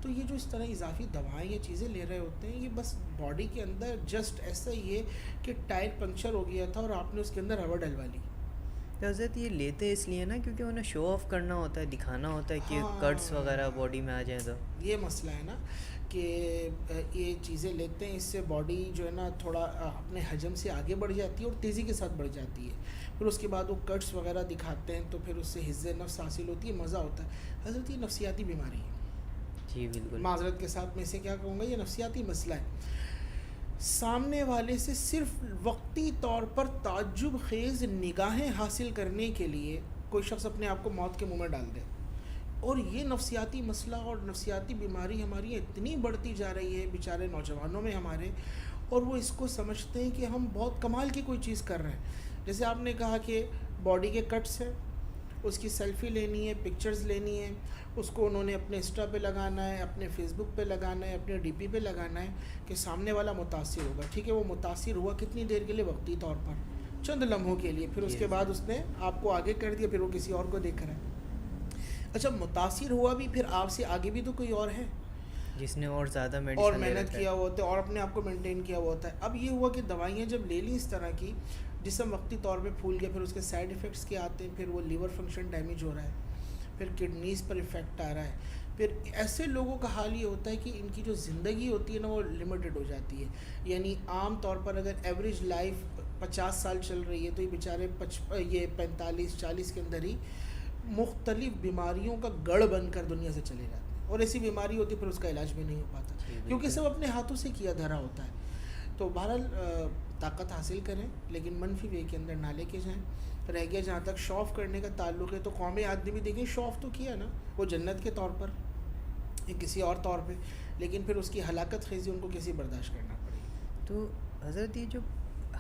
تو یہ جو اس طرح اضافی دوائیں یا چیزیں لے رہے ہوتے ہیں, یہ بس باڈی کے اندر جسٹ ایسا ہی ہے کہ ٹائر پنکچر ہو گیا تھا اور آپ نے اس کے اندر ربڑ ڈلوا لی, تو حضرت یہ لیتے اس لیے نا کیونکہ انہیں شو آف کرنا ہوتا ہے, دکھانا ہوتا ہے کہ کٹس وغیرہ باڈی میں آ جائیں. تو یہ مسئلہ ہے نا کہ یہ چیزیں لیتے ہیں, اس سے باڈی جو ہے نا تھوڑا اپنے حجم سے آگے بڑھ جاتی ہے اور تیزی کے ساتھ بڑھ جاتی ہے. پھر اس کے بعد وہ کٹس وغیرہ دکھاتے ہیں تو پھر اس سے حفظ نفس حاصل ہوتی ہے, مزہ ہوتا ہے. حضرت یہ نفسیاتی بیماری ہے. جی بالکل, معذرت کے ساتھ میں اسے کیا کہوں گا, یہ نفسیاتی مسئلہ ہے. سامنے والے سے صرف وقتی طور پر تعجب خیز نگاہیں حاصل کرنے کے لیے کوئی شخص اپنے آپ کو موت کے منہ میں ڈال دے. اور یہ نفسیاتی مسئلہ اور نفسیاتی بیماری ہماری اتنی بڑھتی جا رہی ہے بیچارے نوجوانوں میں ہمارے, اور وہ اس کو سمجھتے ہیں کہ ہم بہت کمال کی کوئی چیز کر رہے ہیں. جیسے آپ نے کہا کہ باڈی کے کٹس ہیں, اس کی سیلفی لینی ہے, پکچرز لینی ہے, اس کو انہوں نے اپنے انسٹا پہ لگانا ہے, اپنے فیس بک پہ لگانا ہے, اپنے ڈی پی پہ لگانا ہے کہ سامنے والا متاثر ہوگا. ٹھیک ہے, وہ متاثر ہوا کتنی دیر کے لیے, وقتی طور پر چند لمحوں کے لیے, پھر اس کے بعد اس نے آپ کو آگے کر دیا, پھر وہ کسی اور کو دیکھ رہا ہے. اچھا, متاثر ہوا بھی, پھر آپ سے آگے بھی تو کوئی اور ہے جس نے اور زیادہ اور محنت کیا ہوا ہوتا ہے اور اپنے آپ کو مینٹین کیا ہوا ہوتا ہے. اب یہ ہوا کہ دوائیاں جب لے لیں اس طرح کی, جسم وقتی طور پہ پھول گیا, پھر اس کے سائیڈ ایفیکٹس کیا آتے ہیں, پھر وہ لیور فنکشن ڈیمیج ہو رہا ہے, پھر کڈنیز پر ایفیکٹ آ رہا ہے. پھر ایسے لوگوں کا حال یہ ہوتا ہے کہ ان کی جو زندگی ہوتی ہے نا وہ لمیٹڈ ہو جاتی ہے. یعنی عام طور پر اگر ایوریج لائف 50 سال چل رہی ہے تو یہ بیچارے 45-40 کے اندر ہی مختلف بیماریوں کا گڑھ بن کر دنیا سے چلے جاتے ہیں. اور ایسی بیماری ہوتی ہے پھر اس کا علاج بھی نہیں ہو پاتا کیونکہ سب اپنے ہاتھوں سے کیا دھرا ہوتا ہے. تو بہرحال طاقت حاصل کریں لیکن منفی وے کے اندر نہ لے کے جائیں. رہ گیا جہاں تک شو آف کرنے کا تعلق ہے تو قوم عاد نے بھی دیکھیں شو آف تو کیا نا, وہ جنت کے طور پر یا کسی اور طور پہ, لیکن پھر اس کی ہلاکت خیزی ان کو کیسے برداشت کرنا پڑے گی. تو حضرت یہ جو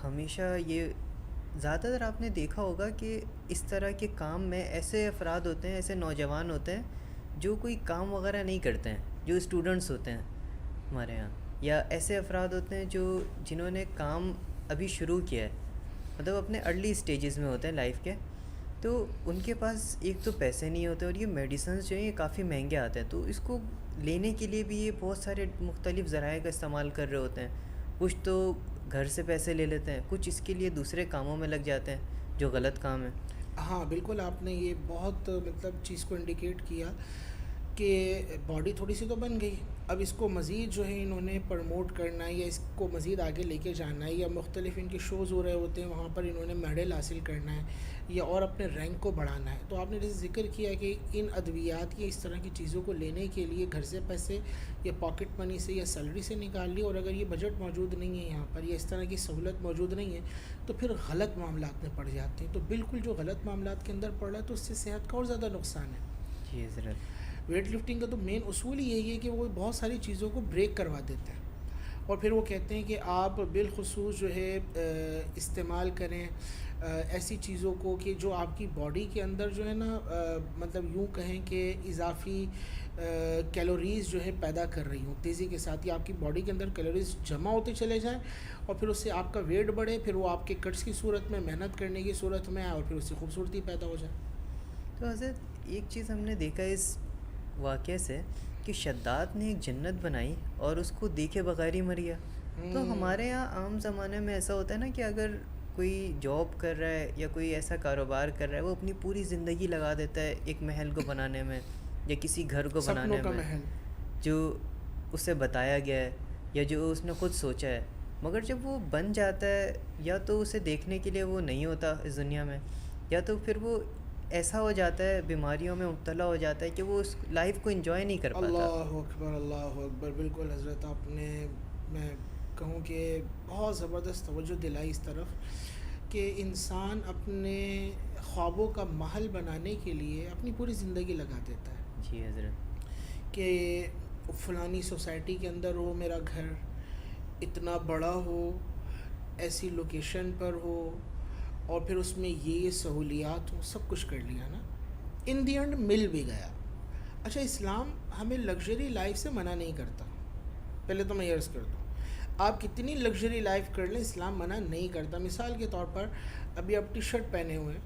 ہمیشہ یہ زیادہ تر آپ نے دیکھا ہوگا کہ اس طرح کے کام میں ایسے افراد ہوتے ہیں, ایسے نوجوان ہوتے ہیں جو کوئی کام وغیرہ نہیں کرتے ہیں, جو اسٹوڈنٹس ہوتے ہیں ہمارے یہاں, یا ایسے افراد ہوتے ہیں جنہوں نے کام ابھی شروع کیا ہے, مطلب اپنے ارلی اسٹیجز میں ہوتے ہیں لائف کے. تو ان کے پاس ایک تو پیسے نہیں ہوتے اور یہ میڈیسنز جو ہیں یہ کافی مہنگے آتے ہیں, تو اس کو لینے کے لیے بھی یہ بہت سارے مختلف ذرائع کا استعمال کر رہے ہوتے ہیں. کچھ تو گھر سے پیسے لے لیتے ہیں, کچھ اس کے لیے دوسرے کاموں میں لگ جاتے ہیں جو غلط کام ہے. ہاں بالکل, آپ نے یہ بہت چیز کو انڈیکیٹ کیا کہ باڈی تھوڑی سی تو بن گئی, اب اس کو مزید جو ہے انہوں نے پروموٹ کرنا ہے یا اس کو مزید آگے لے کے جانا ہے, یا مختلف ان کے شوز ہو رہے ہوتے ہیں وہاں پر انہوں نے میڈل حاصل کرنا ہے یا اور اپنے رینک کو بڑھانا ہے. تو آپ نے جیسے ذکر کیا کہ ان ادویات کی اس طرح کی چیزوں کو لینے کے لیے گھر سے پیسے یا پاکٹ منی سے یا سیلری سے نکال لی, اور اگر یہ بجٹ موجود نہیں ہے یہاں پر یا اس طرح کی سہولت موجود نہیں ہے تو پھر غلط معاملات میں پڑ جاتے ہیں. تو بالکل جو غلط معاملات کے اندر پڑ رہا ہے تو اس سے صحت کا اور زیادہ نقصان ہے. جی حضرت, ویٹ لفٹنگ کا تو مین اصول ہی یہی ہے کہ وہ بہت ساری چیزوں کو بریک کروا دیتے ہیں, اور پھر وہ کہتے ہیں کہ آپ بالخصوص جو ہے استعمال کریں ایسی چیزوں کو کہ جو آپ کی باڈی کے اندر جو ہے نا مطلب یوں کہیں کہ اضافی کیلوریز جو ہے پیدا کر رہی ہوں تیزی کے ساتھ, یا آپ کی باڈی کے اندر کیلوریز جمع ہوتے چلے جائیں اور پھر اس سے آپ کا ویٹ بڑھے, پھر وہ آپ کے کٹس کی صورت میں, محنت کرنے کی صورت میں آئے, اور پھر اس سے خوبصورتی پیدا ہو جائے. تو حضرت ایک چیز ہم نے دیکھا اس واقعے سے کہ شداد نے ایک جنت بنائی اور اس کو دیکھے بغیر ہی مر گیا. تو ہمارے یہاں عام زمانے میں ایسا ہوتا ہے نا کہ اگر کوئی جاب کر رہا ہے یا کوئی ایسا کاروبار کر رہا ہے, وہ اپنی پوری زندگی لگا دیتا ہے ایک محل کو بنانے میں یا کسی گھر کو بنانے میں جو اسے بتایا گیا ہے یا جو اس نے خود سوچا ہے, مگر جب وہ بن جاتا ہے یا تو اسے دیکھنے کے لیے وہ نہیں ہوتا اس دنیا میں, یا تو پھر وہ ایسا ہو جاتا ہے, بیماریوں میں مبتلا ہو جاتا ہے کہ وہ اس لائف کو انجوائے نہیں کر پاتا. اللہ اکبر, اللہ اکبر. بالکل حضرت, آپ نے میں کہوں کہ بہت زبردست توجہ دلائی اس طرف کہ انسان اپنے خوابوں کا محل بنانے کے لیے اپنی پوری زندگی لگا دیتا ہے. جی حضرت, کہ فلانی سوسائٹی کے اندر ہو میرا گھر, اتنا بڑا ہو, ایسی لوکیشن پر ہو, اور پھر اس میں یہ سہولیات ہوں, سب کچھ کر لیا نا, ان دی اینڈ مل بھی گیا. اچھا, اسلام ہمیں لگژری لائف سے منع نہیں کرتا, پہلے تو میں یہ عرض کرتا ہوں, آپ کتنی لگژری لائف کر لیں اسلام منع نہیں کرتا. مثال کے طور پر ابھی آپ ٹی شرٹ پہنے ہوئے ہیں,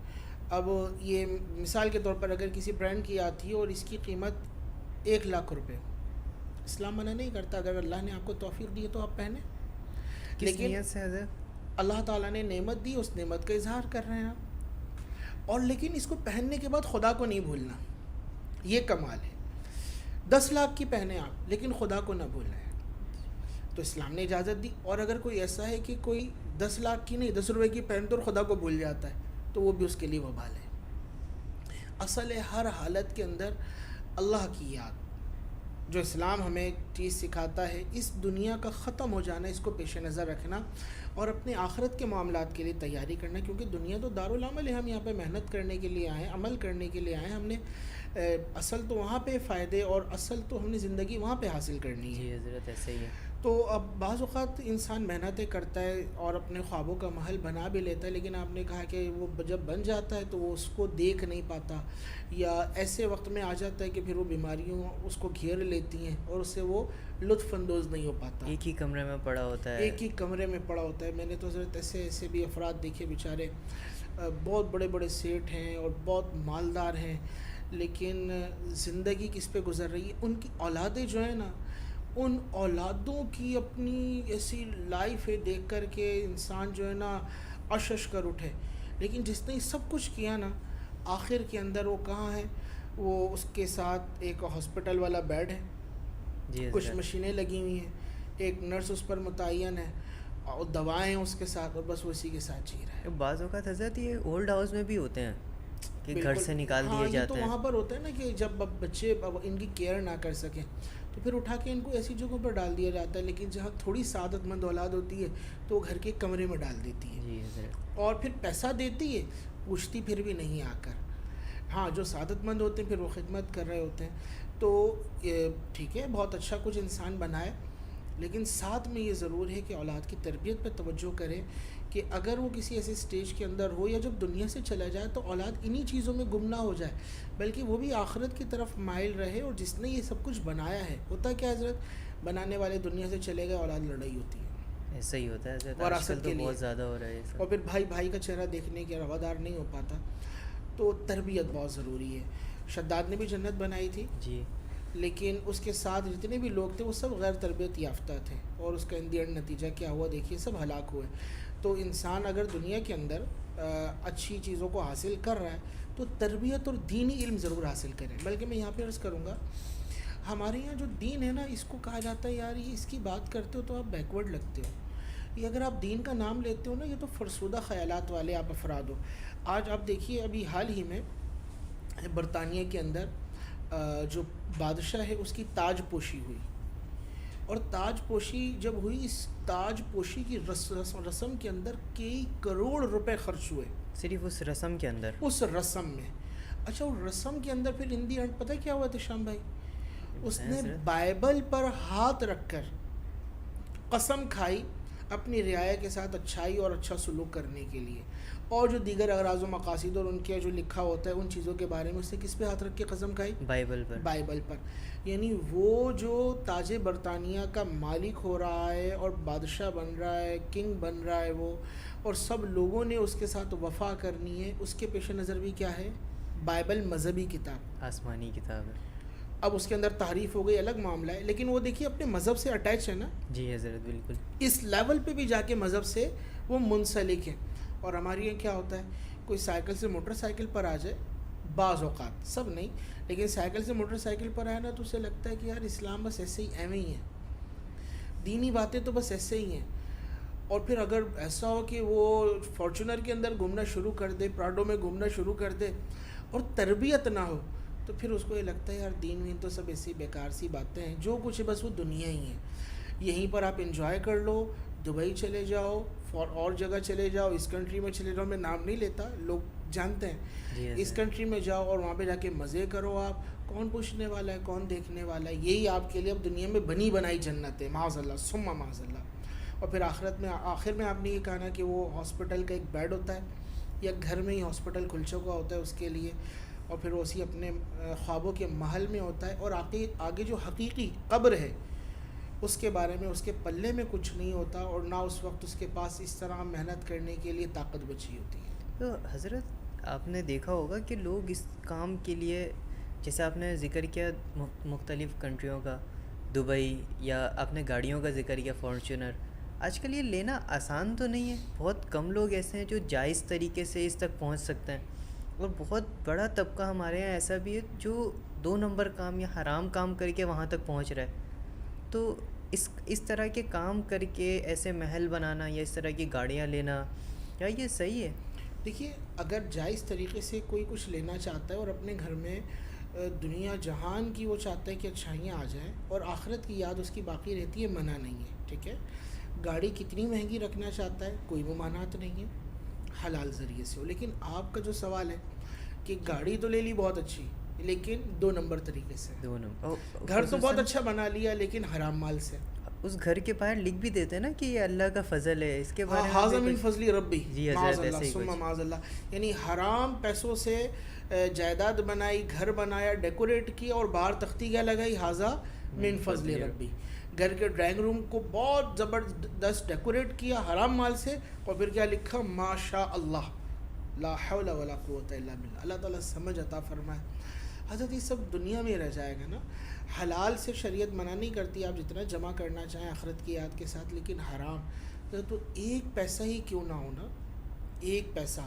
اب یہ مثال کے طور پر اگر کسی برانڈ کی آتی ہے اور اس کی قیمت 1,00,000 روپے, اسلام منع نہیں کرتا, اگر اللہ نے آپ کو توفیق دی ہے تو آپ پہنیں. کس نیت سے حضرت؟ اللہ تعالیٰ نے نعمت دی, اس نعمت کا اظہار کر رہے ہیں آپ. اور لیکن اس کو پہننے کے بعد خدا کو نہیں بھولنا، یہ کمال ہے. 10 لاکھ کی پہنے آپ لیکن خدا کو نہ بھولنا ہے. تو اسلام نے اجازت دی. اور اگر کوئی ایسا ہے کہ کوئی 10 لاکھ کی نہیں 10 روپے کی پہنتے اور خدا کو بھول جاتا ہے تو وہ بھی اس کے لیے وبال ہے. اصل ہے ہر حالت کے اندر اللہ کی یاد. جو اسلام ہمیں چیز سکھاتا ہے اس دنیا کا ختم ہو جانا، اس کو پیش نظر رکھنا اور اپنے آخرت کے معاملات کے لیے تیاری کرنا، کیونکہ دنیا تو دارالعمل ہے. ہم یہاں پہ محنت کرنے کے لیے آئے ہیں، عمل کرنے کے لیے آئے ہیں. ہم نے اصل تو وہاں پہ فائدے اور اصل تو ہم نے زندگی وہاں پہ حاصل کرنی ہے. جی حضرت ایسے ہی ہے. تو اب بعض اوقات انسان محنتیں کرتا ہے اور اپنے خوابوں کا محل بنا بھی لیتا ہے، لیکن آپ نے کہا کہ وہ جب بن جاتا ہے تو وہ اس کو دیکھ نہیں پاتا، یا ایسے وقت میں آ جاتا ہے کہ پھر وہ بیماریوں اس کو گھیر لیتی ہیں اور اس سے وہ لطف اندوز نہیں ہو پاتا. ایک ہی کمرے میں پڑا ہوتا ہے. ایک ہی کمرے میں پڑا ہوتا ہے. میں نے تو حضرت ایسے بھی افراد دیکھے بیچارے بہت بڑے بڑے سیٹ ہیں اور بہت مالدار ہیں، لیکن زندگی کس پہ گزر رہی ہے. ان کی اولادیں جو ہیں نا، ان اولادوں کی اپنی ایسی لائف ہے دیکھ کر کے انسان جو ہے نا اشش کر اٹھے. لیکن جس نے سب کچھ کیا نا، آخر کے اندر وہ کہاں ہے؟ وہ اس کے ساتھ ایک ہاسپٹل والا بیڈ ہے، جی کچھ مشینیں لگی ہوئی ہیں، ایک نرس اس پر متعین ہے اور دوائیں ہیں اس کے ساتھ، اور بس وہ اسی کے ساتھ جی رہا ہے. بعض اوقات حضرت یہ اولڈ ہاؤس میں بھی ہوتے ہیں کہ گھر سے نکال دیے یہ جاتے تو ہیں. وہاں پر ہوتا ہے نا کہ جب بچے ان کی کیئر نہ کر سکیں تو پھر اٹھا کے ان کو ایسی جگہوں پر ڈال دیا جاتا ہے. لیکن جہاں تھوڑی سعادت مند اولاد ہوتی ہے تو وہ گھر کے کمرے میں ڈال دیتی ہے. جی حضرت. اور پھر پیسہ دیتی ہے، پوچھتی پھر بھی نہیں آ کر. ہاں جو سعادت مند ہوتے ہیں پھر وہ خدمت کر رہے ہوتے ہیں. تو ٹھیک ہے، بہت اچھا کچھ انسان بنائے، لیکن ساتھ میں یہ ضرور ہے کہ اولاد کی تربیت پہ توجہ کرے کہ اگر وہ کسی ایسے سٹیج کے اندر ہو یا جب دنیا سے چلا جائے تو اولاد انہی چیزوں میں گم نہ ہو جائے، بلکہ وہ بھی آخرت کی طرف مائل رہے. اور جس نے یہ سب کچھ بنایا ہے، ہوتا کیا حضرت، بنانے والے دنیا سے چلے گئے، اولاد لڑائی ہوتی ہے. ایسا ہی ہوتا ہے حضرت. اور آج کل تو بہت زیادہ ہو رہا ہے. اور پھر بھائی کا چہرہ دیکھنے کے روادار نہیں ہو پاتا. تو تربیت بہت ضروری ہے. شداد نے بھی جنت بنائی تھی، جی، لیکن اس کے ساتھ جتنے بھی لوگ تھے وہ سب غیر تربیت یافتہ تھے، اور اس کا اندھی نتیجہ کیا ہوا دیکھیے، سب ہلاک ہوئے. تو انسان اگر دنیا کے اندر اچھی چیزوں کو حاصل کر رہا ہے تو تربیت اور دینی علم ضرور حاصل کریں. بلکہ میں یہاں پہ عرض کروں گا، ہمارے یہاں جو دین ہے نا، اس کو کہا جاتا ہے یار یہ اس کی بات کرتے ہو تو آپ بیکورڈ لگتے ہو. یہ اگر آپ دین کا نام لیتے ہو نا، یہ تو فرسودہ خیالات والے آپ افراد ہو. آج آپ دیکھیے، ابھی حال ہی میں برطانیہ کے اندر جو بادشاہ ہے اس کی تاج پوشی ہوئی، اور تاج پوشی جب ہوئی، اس تاج پوشی کی رسم کے اندر کئی کروڑ روپے خرچ ہوئے، صرف اس رسم کے اندر. اس رسم میں. اچھا، وہ رسم کے اندر پھر ان دی اینڈ پتہ کیا ہوا تھا شام بھائی؟ اس نے بائبل پر ہاتھ رکھ کر قسم کھائی اپنی رعایا کے ساتھ اچھائی اور اچھا سلوک کرنے کے لیے، اور جو دیگر اغراض و مقاصد اور ان کے جو لکھا ہوتا ہے ان چیزوں کے بارے میں اس نے کس پہ ہاتھ رکھ کے قسم کھائی؟ بائبل پر. یعنی وہ جو تاج برطانیہ کا مالک ہو رہا ہے اور بادشاہ بن رہا ہے، کنگ بن رہا ہے وہ، اور سب لوگوں نے اس کے ساتھ وفا کرنی ہے، اس کے پیش نظر بھی کیا ہے؟ بائبل مذہبی کتاب، آسمانی کتاب ہے. اب اس کے اندر تعریف ہو گئی، الگ معاملہ ہے، لیکن وہ دیکھیے اپنے مذہب سے اٹیچ ہے نا. جی حضرت بالکل. اس لیول پہ بھی جا کے مذہب سے وہ منسلک ہے. اور ہمارے یہاں کیا ہوتا ہے، کوئی سائیکل سے موٹر سائیکل پر آ جائے، بعض اوقات، سب نہیں، لیکن سائیکل سے موٹر سائیکل پر آئے نا تو اسے لگتا ہے کہ یار اسلام بس ایسے ہی ایویں ہی ہے، دینی باتیں تو بس ایسے ہی ہیں. اور پھر اگر ایسا ہو کہ وہ فارچونر کے اندر گھومنا شروع کر دے، پراڈو میں گھومنا شروع کر دے، اور تربیت نہ ہو، تو پھر اس کو یہ لگتا ہے یار دین وین تو سب ایسی بیکار سی باتیں ہیں، جو کچھ ہے بس وہ دنیا ہی ہے. یہیں پر آپ انجوائے کر لو، دبئی چلے جاؤ، اور جگہ چلے جاؤ، اس کنٹری میں چلے جاؤ، میں نام نہیں لیتا، لوگ جانتے ہیں، اس کنٹری میں جاؤ اور وہاں پہ جا کے مزے کرو. آپ کون پوچھنے والا ہے، کون دیکھنے والا ہے؟ یہی آپ کے لیے اب دنیا میں بنی بنائی جنت ہے، معاذ اللہ ثم معاذ اللہ. اور پھر آخرت میں، آخر میں آپ نے یہ کہا نا کہ وہ ہاسپٹل کا ایک بیڈ ہوتا ہے، یا گھر میں ہی ہاسپٹل کھل چکا ہوتا ہے اس کے لیے، اور پھر وہ اسی اپنے خوابوں کے محل میں ہوتا ہے. اور آگے جو حقیقی قبر ہے اس کے بارے میں اس کے پلے میں کچھ نہیں ہوتا، اور نہ اس وقت اس کے پاس اس طرح محنت کرنے کے لیے طاقت بچی ہوتی ہے. تو حضرت آپ نے دیکھا ہوگا کہ لوگ اس کام کے لیے، جیسے آپ نے ذکر کیا مختلف کنٹریوں کا، دبئی، یا آپ نے گاڑیوں کا ذکر کیا فارچونر، آج کل یہ لینا آسان تو نہیں ہے. بہت کم لوگ ایسے ہیں جو جائز طریقے سے اس تک پہنچ سکتے ہیں. اور بہت بڑا طبقہ ہمارے یہاں ایسا بھی ہے جو 2 نمبر کام یا حرام کام کر کے وہاں تک پہنچ رہا ہے. تو اس طرح کے کام کر کے ایسے محل بنانا یا اس طرح کی گاڑیاں لینا، کیا یہ صحیح ہے؟ دیکھیے، اگر جائز طریقے سے کوئی کچھ لینا چاہتا ہے اور اپنے گھر میں دنیا جہان کی وہ چاہتا ہے کہ اچھائیاں آ جائیں اور آخرت کی یاد اس کی باقی رہتی ہے، منع نہیں ہے. ٹھیک ہے، گاڑی کتنی مہنگی رکھنا چاہتا ہے کوئی ممانعت نہیں ہے، حلال ذریعے سے ہو. لیکن آپ کا جو سوال ہے کہ گاڑی تو لے لی بہت اچھی، لیکن 2 نمبر طریقے سے. گھر تو بہت اچھا بنا لیا لیکن حرام مال سے. اس گھر کے باہر لکھ بھی دیتے ہیں نا کہ یہ اللہ کا فضل ہے، اس کے بارے میں حاضر من فضلی ربی، جی معاذ حضرت اللہ ایسے ہی ثم کچھ. معاذ اللہ. یعنی حرام پیسوں سے جائیداد بنائی، گھر بنایا، ڈیکوریٹ کیا اور باہر تختی کیا لگائی، حاذا من فضل ربی. گھر کے ڈرائنگ روم کو بہت زبردست ڈیکوریٹ کیا حرام مال سے، اور پھر کیا لکھا، ماشاء اللہ لا حول ولا قوت الا باللہ. اللہ تعالیٰ سمجھ عطا فرمائے. حضرت یہ سب دنیا میں رہ جائے گا نا. حلال سے شریعت منع نہیں کرتی، آپ جتنا جمع کرنا چاہیں آخرت کی یاد کے ساتھ، لیکن حرام تو 1 پیسہ ہی کیوں نہ ہونا، 1 پیسہ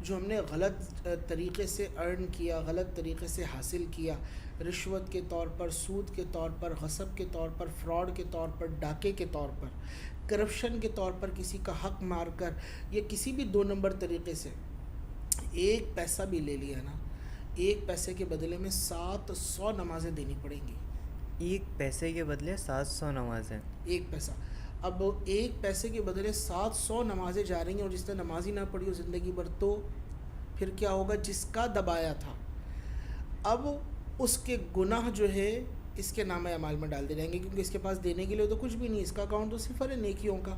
جو ہم نے غلط طریقے سے ارن کیا، غلط طریقے سے حاصل کیا، رشوت کے طور پر، سود کے طور پر، غصب کے طور پر، فراڈ کے طور پر، ڈاکے کے طور پر، کرپشن کے طور پر کسی کا حق مار کر، یا کسی بھی 2 نمبر طریقے سے 1 پیسہ بھی لے لیا نا، 1 پیسے کے بدلے میں 700 نمازیں دینی پڑیں گی. 1 پیسے کے بدلے 700 نمازیں. 1 پیسہ. اب 1 پیسے کے بدلے 700 نمازیں جا رہی ہیں، اور جس نے نماز ہی نہ پڑھی ہو زندگی بھر، تو پھر کیا ہوگا؟ جس کا دبایا تھا اب اس کے گناہ جو ہے اس کے نامہ اعمال میں ڈال دے جائیں گے، کیونکہ اس کے پاس دینے کے لیے تو کچھ بھی نہیں، اس کا اکاؤنٹ تو صفر ہے نیکیوں کا.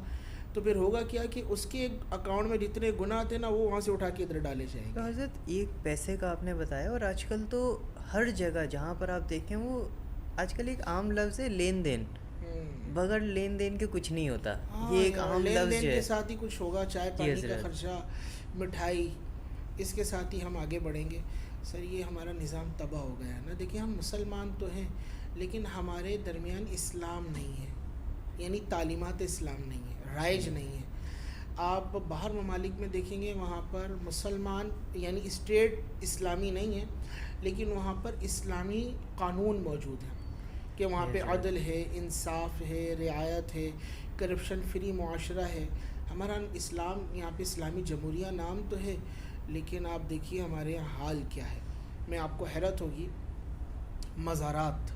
تو پھر ہوگا کیا کہ اس کے اکاؤنٹ میں جتنے گناہ تھے نا، وہ وہاں سے اٹھا کے ادھر ڈالے جائیں تو گے. حضرت 1 پیسے کا آپ نے بتایا، اور آج کل تو ہر جگہ جہاں پر آپ دیکھیں وہ آج کل ایک عام لفظ ہے لین دین. بغیر لین دین کے کچھ نہیں ہوتا. یہ ایک عام لین لفظ دین جو کے ہے. ساتھ ہی کچھ ہوگا، چائے جی پانی کا حضرت. خرچہ، مٹھائی، اس کے ساتھ ہی ہم آگے بڑھیں گے. سر یہ ہمارا نظام تباہ ہو گیا ہے نا. دیکھیں، ہم مسلمان تو ہیں لیکن ہمارے درمیان اسلام نہیں ہے، یعنی تعلیمات اسلام نہیں ہے، رائج نہیں ہے. آپ باہر ممالک میں دیکھیں گے، وہاں پر مسلمان یعنی اسٹیٹ اسلامی نہیں ہے، لیکن وہاں پر اسلامی قانون موجود ہیں کہ وہاں پہ عدل ہے، انصاف ہے، رعایت ہے، کرپشن فری معاشرہ ہے. ہمارا اسلام یہاں پہ اسلامی جمہوریہ نام تو ہے، لیکن آپ دیکھیے ہمارے یہاں حال کیا ہے. میں آپ کو حیرت ہوگی، مزارات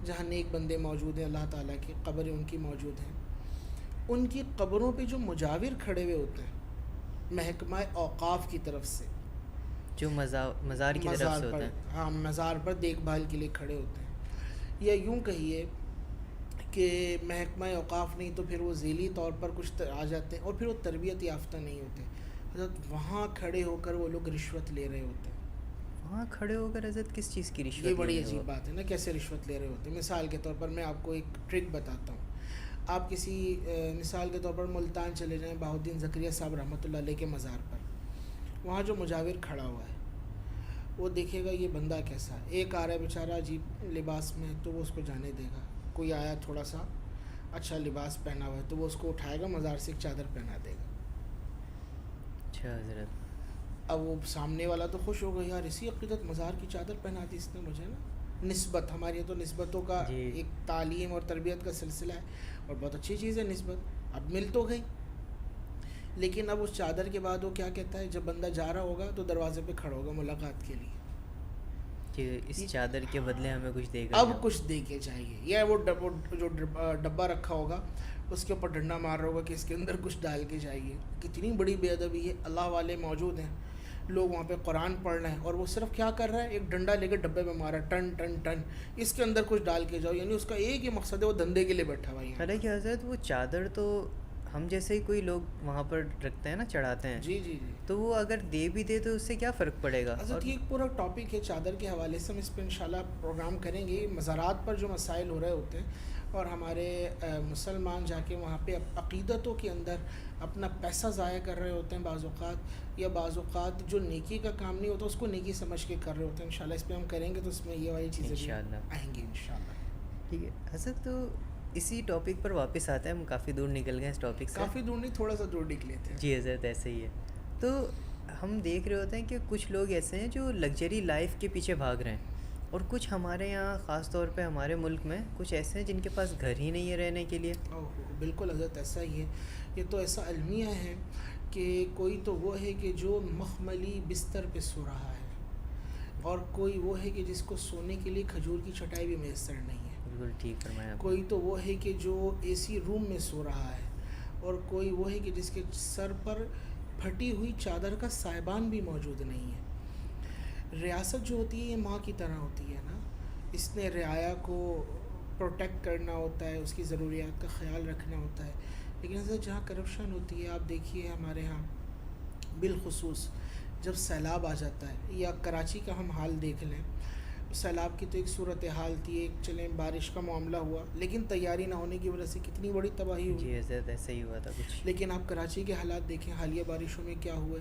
جہاں نیک بندے موجود ہیں، اللہ تعالیٰ کی قبریں ان کی موجود ہیں، ان کی قبروں پہ جو مجاور کھڑے ہوئے ہوتے ہیں محکمہ اوقاف کی طرف سے، جو مزار کی طرف سے ہوتا ہے. ہاں، مزار پر دیکھ بھال کے لیے کھڑے ہوتے ہیں. یا یوں کہیے کہ محکمہ اوقاف نہیں تو پھر وہ ذیلی طور پر کچھ آ جاتے ہیں، اور پھر وہ تربیت یافتہ نہیں ہوتے. حضرت وہاں کھڑے ہو کر وہ لوگ رشوت لے رہے ہوتے ہیں. وہاں کھڑے ہو کر حضرت کس چیز کی رشوت؟ یہ بڑی عجیب بات ہے نا، کیسے رشوت لے رہے ہوتے ہیں. مثال کے طور پر میں آپ کو ایک ٹرک بتاتا ہوں. آپ کسی مثال کے طور پر ملتان چلے جائیں، بہاؤالدین زکریا صاحب رحمۃ اللہ علیہ کے مزار پر. وہاں جو مجاور کھڑا ہوا ہے وہ دیکھے گا یہ بندہ کیسا ہے. ایک آ رہا ہے بیچارہ عجیب لباس میں، تو وہ اس کو جانے دے گا. کوئی آیا تھوڑا سا اچھا لباس پہنا ہوا ہے تو وہ اس کو اٹھائے گا، مزار سے ایک چادر پہنا دے گا. اچھا حضرت. اب وہ سامنے والا تو خوش ہو گیا، یار اسی عقیدت مزار کی چادر پہنا دی اس نے مجھے نا. نسبت، ہماری یہ تو نسبتوں کا ایک تعلیم اور تربیت کا سلسلہ ہے، اور بہت اچھی چیز ہے نسبت. اب مل تو گئی، لیکن اب اس چادر کے بعد وہ کیا کہتا ہے، جب بندہ جا رہا ہوگا تو دروازے پہ کھڑا ہوگا ملاقات کے لیے کہ اس چادر کے بدلے ہمیں کچھ دے گا، اب کچھ دے کے چاہیے. یا وہ جو ڈبہ رکھا ہوگا اس کے اوپر ڈنڈا مار رہا ہوگا کہ اس کے اندر کچھ ڈال کے چاہیے. کتنی بڑی بے ادبی ہے. اللہ والے موجود ہیں، لوگ وہاں پہ قرآن پڑھ رہے ہیں، اور وہ صرف کیا کر رہا ہے، ایک ڈنڈا لے کے ڈبے میں مارا، ٹن ٹن ٹن، اس کے اندر کچھ ڈال کے جاؤ. یعنی اس کا ایک ہی مقصد ہے، وہ دندے کے لیے بیٹھا ہوا ہے. حالانکہ حضرت وہ چادر تو ہم جیسے ہی کوئی لوگ وہاں پر رکھتے ہیں نا، چڑھاتے ہیں. جی جی جی. تو وہ اگر دے بھی دے تو اس سے کیا فرق پڑے گا؟ حضرت یہ ایک پورا ٹاپک ہے چادر کے حوالے سے، ہم اس پہ انشاءاللہ پروگرام کریں گے. مزارات پر جو مسائل ہو رہے ہوتے ہیں، اور ہمارے مسلمان جا کے وہاں پہ عقیدتوں کے اندر اپنا پیسہ ضائع کر رہے ہوتے ہیں بعض اوقات، یا بعض اوقات جو نیکی کا کام نہیں ہوتا اس کو نیکی سمجھ کے کر رہے ہوتے ہیں. انشاءاللہ اس پہ ہم کریں گے، تو اس میں یہ والی چیزیں بھی آئیں گی انشاءاللہ. ٹھیک ہے حضرت. تو اسی ٹاپک پر واپس آتے ہیں. ہم کافی دور نکل گئے اس ٹاپک سے. کافی دور نہیں، تھوڑا سا دور نکلے تھے. جی حضرت، ایسے ہی ہے. تو ہم دیکھ رہے ہوتے ہیں کہ کچھ لوگ ایسے ہیں جو لگژری لائف کے پیچھے بھاگ رہے ہیں، اور کچھ ہمارے یہاں خاص طور پہ ہمارے ملک میں کچھ ایسے ہیں جن کے پاس گھر ہی نہیں ہے رہنے کے لیے. بالکل حضرت ایسا ہی ہے. یہ تو ایسا المیہ ہے کہ کوئی تو وہ ہے کہ جو مخملی بستر پہ سو رہا ہے، اور کوئی وہ ہے کہ جس کو سونے کے لیے کھجور کی چٹائی بھی میسر نہیں ہے. بالکل ٹھیک فرمایا آپ نے. کوئی تو وہ ہے کہ جو اے سی روم میں سو رہا ہے، اور کوئی وہ ہے کہ جس کے سر پر پھٹی ہوئی چادر کا سائبان بھی موجود نہیں ہے. ریاست جو ہوتی ہے یہ ماں کی طرح ہوتی ہے نا، اس نے رعایا کو پروٹیکٹ کرنا ہوتا ہے، اس کی ضروریات کا خیال رکھنا ہوتا ہے. لیکن حضرت جہاں کرپشن ہوتی ہے، آپ دیکھیے ہمارے ہاں بالخصوص جب سیلاب آ جاتا ہے، یا کراچی کا ہم حال دیکھ لیں. سیلاب کی تو ایک صورتحال تھی، ایک چلیں بارش کا معاملہ ہوا، لیکن تیاری نہ ہونے کی وجہ سے کتنی بڑی تباہی ہوئی. جی حضرت ایسا ہی ہوا تھا کچھ. لیکن آپ کراچی کے حالات دیکھیں، حالیہ بارشوں میں کیا ہوئے.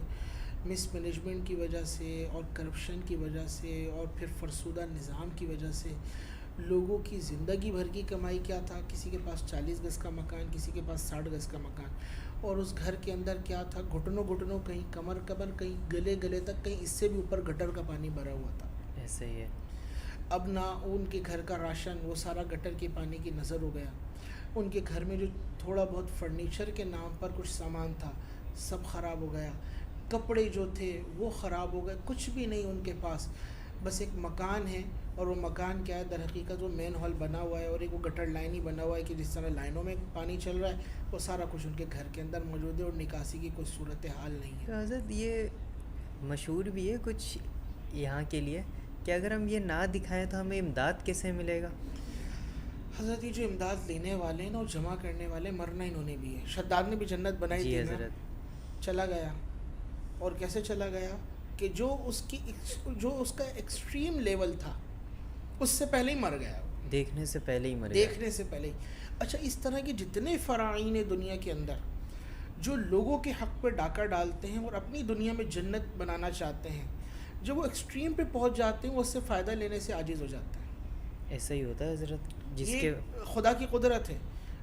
مس مینجمنٹ کی وجہ سے اور کرپشن کی وجہ سے اور پھر فرسودہ نظام کی وجہ سے لوگوں کی زندگی بھر کی کمائی کیا تھا، کسی کے پاس 40 گز کا مکان، کسی کے پاس 60 گز کا مکان، اور اس گھر کے اندر کیا تھا، گھٹنوں گھٹنوں، کہیں کمر کمر، کہیں گلے گلے تک، کہیں اس سے بھی اوپر گٹر کا پانی بھرا ہوا تھا. ایسا ہی ہے. اب نہ ان کے گھر کا راشن، وہ سارا گٹر کے پانی کی نظر ہو گیا. ان کے گھر میں جو تھوڑا بہت فرنیچر کے نام پر کچھ سامان تھا سب خراب ہو گیا. کپڑے جو تھے وہ خراب ہو گئے، کچھ بھی نہیں ان کے پاس. بس ایک مکان ہے، اور وہ مکان کیا ہے، در حقیقت وہ مین ہال بنا ہوا ہے، اور ایک وہ گٹر لائن ہی بنا ہوا ہے کہ جس طرح لائنوں میں پانی چل رہا ہے وہ سارا کچھ ان کے گھر کے اندر موجود ہے، اور نکاسی کی کوئی صورتحال نہیں ہے. تو حضرت یہ مشہور بھی ہے کچھ یہاں کے لیے کہ اگر ہم یہ نہ دکھائیں تو ہمیں امداد کیسے ملے گا. حضرت یہ جو امداد لینے والے ہیں نا اور جمع کرنے والے، مرنا انہوں نے بھی ہے. شداد نے بھی جنت بنائی جی تھی نا، حضرت. چلا گیا. اور کیسے چلا گیا کہ جو اس کا ایکسٹریم لیول تھا اس سے پہلے ہی مر گیا، دیکھنے سے پہلے ہی مر گیا. دیکھنے سے پہلے ہی. اچھا، اس طرح کے جتنے فراعین ہیں دنیا کے اندر جو لوگوں کے حق پہ ڈاکہ ڈالتے ہیں اور اپنی دنیا میں جنت بنانا چاہتے ہیں، جب وہ ایکسٹریم پہ پہنچ جاتے ہیں وہ اس سے فائدہ لینے سے عاجز ہو جاتے ہیں. ایسا ہی ہوتا ہے حضرت. جس یہ کے خدا کی قدرت ہے.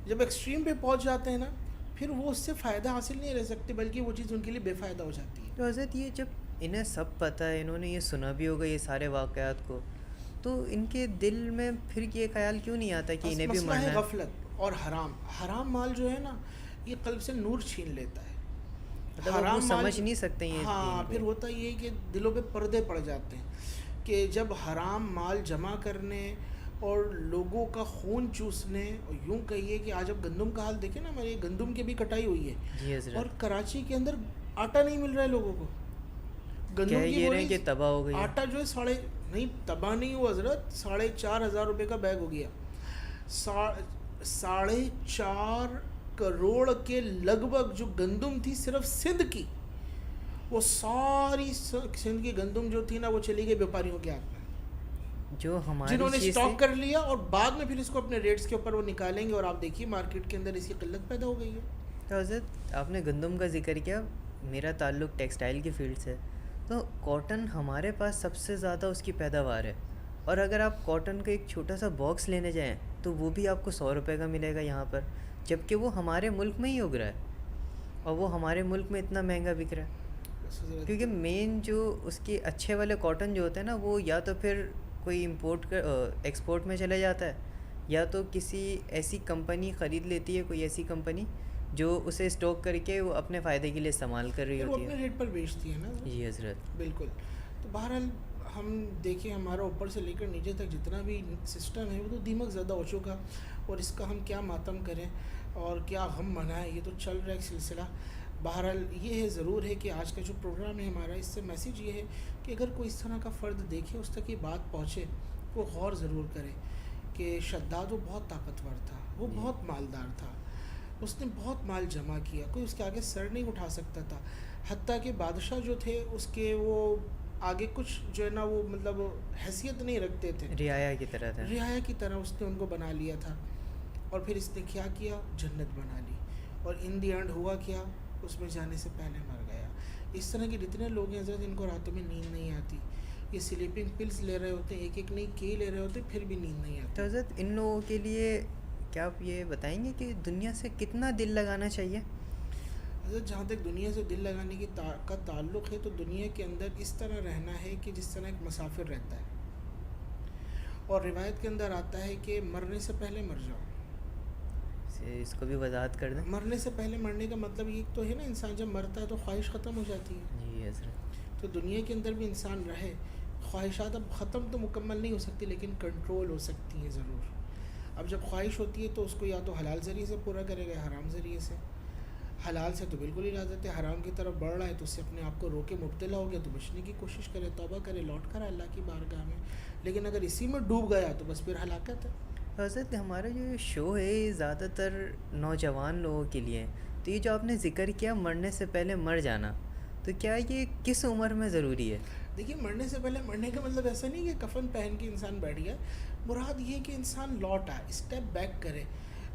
جب ایکسٹریم پہ پہنچ جاتے ہیں نا، پھر وہ اس سے فائدہ حاصل نہیں رہ سکتے، بلکہ وہ چیز ان کے لیے بے فائدہ ہو جاتی ہے. تو حضرت یہ جب انہیں سب پتہ ہے، انہوں نے یہ سنا بھی ہوگا یہ سارے واقعات کو، تو ان کے دل میں پھر یہ خیال کیوں نہیں آتا کہ انہیں بھی مسئلہ مرنا ہے ہے. غفلت اور حرام مال جو ہے نا، یہ قلب سے نور چھین لیتا ہے. مطلب اب وہ سمجھ نہیں سکتے یہ ہاں، دین کو. پھر ہوتا یہ ہے کہ دلوں پہ پردے پڑ جاتے ہیں کہ جب حرام مال جمع کرنے اور لوگوں کا خون چوسنے، اور یوں کہیے کہ آج اب گندم کا حال دیکھیں نا، ہماری گندم کی بھی کٹائی ہوئی ہے. جی حضرت. اور کراچی کے اندر آٹا نہیں مل رہا ہے لوگوں کو. کہہ یہ رہے ہیں کہ تباہ ہو گئی ہے. آٹا جو ہے نہیں تباہ نہیں ہوا حضرت، 4,500 روپے کا بیگ ہو گیا. 4.5 کروڑ کے لگ بھگ جو گندم تھی صرف سندھ کی، وہ ساری سندھ کی گندم جو تھی نا وہ چلی گئی بیوپاریوں کے ہاتھ میں، جو ہماری جنہوں نے چیز اسٹاک کر لیا، اور بعد میں پھر اس کو اپنے ریٹس کے اوپر وہ نکالیں گے. اور آپ دیکھیے مارکیٹ کے اندر اس کی قلت پیدا ہو گئی ہے. تو حضرت آپ نے گندم کا ذکر کیا، میرا تعلق ٹیکسٹائل کی فیلڈ سے، تو کاٹن ہمارے پاس سب سے زیادہ اس کی پیداوار ہے. اور اگر آپ کاٹن کا ایک چھوٹا سا باکس لینے جائیں تو وہ بھی آپ کو 100 روپے کا ملے گا یہاں پر، جبکہ وہ ہمارے ملک میں ہی اگ رہا ہے اور وہ ہمارے ملک میں اتنا مہنگا بک رہا ہے. کیونکہ مین جو اس کے اچھے والے کاٹن جو ہوتے ہیں نا، وہ یا تو پھر کوئی ایکسپورٹ میں چلا جاتا ہے، یا تو کسی ایسی کمپنی خرید لیتی ہے، کوئی ایسی کمپنی جو اسے اسٹاک کر کے وہ اپنے فائدے کے لیے استعمال کر رہی وہ ہوتی اپنے ہے. ریٹ پر بیچتی ہے نا. جی حضرت. بالکل. تو بہرحال ہم دیکھیں ہمارا اوپر سے لے کر نیچے تک جتنا بھی سسٹم ہے وہ تو دیمک زدہ ہو چکا، اور اس کا ہم کیا ماتم کریں اور کیا غم منائیں، یہ تو چل رہا ہے ایک سلسلہ. بہرحال یہ ہے ضرور ہے کہ آج کا جو پروگرام ہے ہمارا، اس سے میسیج یہ ہے کہ اگر کوئی اس طرح کا فرد دیکھے، اس تک یہ بات پہنچے، وہ غور ضرور کرے کہ شداد وہ بہت طاقتور تھا، وہ بہت مالدار تھا، اس نے بہت مال جمع کیا، کوئی اس کے آگے سر نہیں اٹھا سکتا تھا. حتیٰ کہ بادشاہ جو تھے اس کے وہ آگے کچھ جو ہے نا وہ مطلب حیثیت نہیں رکھتے تھے، رعایا کی طرح تھا. رعایا کی طرح اس نے ان کو بنا لیا تھا. اور پھر اس نے کیا کیا، جنت بنا لی. اور ان دی اینڈ ہوا کیا، اس میں جانے سے پہلے مر گیا. اس طرح کے جتنے لوگ ہیں حضرت، ان کو راتوں میں نیند نہیں آتی، یہ سلیپنگ پلز لے رہے ہوتے ہیں، ایک ایک نہیں کئی لے رہے ہوتے، پھر بھی نیند نہیں آتی. تو حضرت ان لوگوں کے لیے کیا آپ یہ بتائیں گے کہ دنیا سے کتنا دل لگانا چاہیے؟ حضرت جہاں تک دنیا سے دل لگانے کی کا تعلق ہے تو دنیا کے اندر اس طرح رہنا ہے کہ جس طرح ایک مسافر رہتا ہے، اور روایت کے اندر آتا ہے کہ مرنے سے پہلے مر جاؤ. اس کو بھی وضاحت کر دیں. مرنے سے پہلے مرنے کا مطلب یہ تو ہے نا، انسان جب مرتا ہے تو خواہش ختم ہو جاتی ہے. جی حضرت. تو دنیا کے اندر بھی انسان رہے، خواہشات اب ختم تو مکمل نہیں ہو سکتی لیکن کنٹرول ہو سکتی ہیں ضرور. اب جب خواہش ہوتی ہے تو اس کو یا تو حلال ذریعے سے پورا کرے گا، حرام ذریعے سے. حلال سے تو بالکل اجازت ہے، حرام کی طرف بڑھ رہا ہے تو اس سے اپنے آپ کو روکے، مبتلا ہو گیا تو بچنے کی کوشش کرے، توبہ کرے، لوٹ کر اللہ کی بارگاہ میں. لیکن اگر اسی میں ڈوب گیا تو بس پھر ہلاکت ہے. حضرت ہمارا جو شو ہے یہ زیادہ تر نوجوان لوگوں کے لیے ہے، تو یہ جو آپ نے ذکر کیا مرنے سے پہلے مر جانا، تو کیا یہ کس عمر میں ضروری ہے؟ دیکھیے، مرنے سے پہلے مرنے کا مطلب ایسا نہیں کہ کفن پہن کے انسان بیٹھ گیا. مراد یہ کہ انسان لوٹ آئے، اسٹیپ بیک کرے.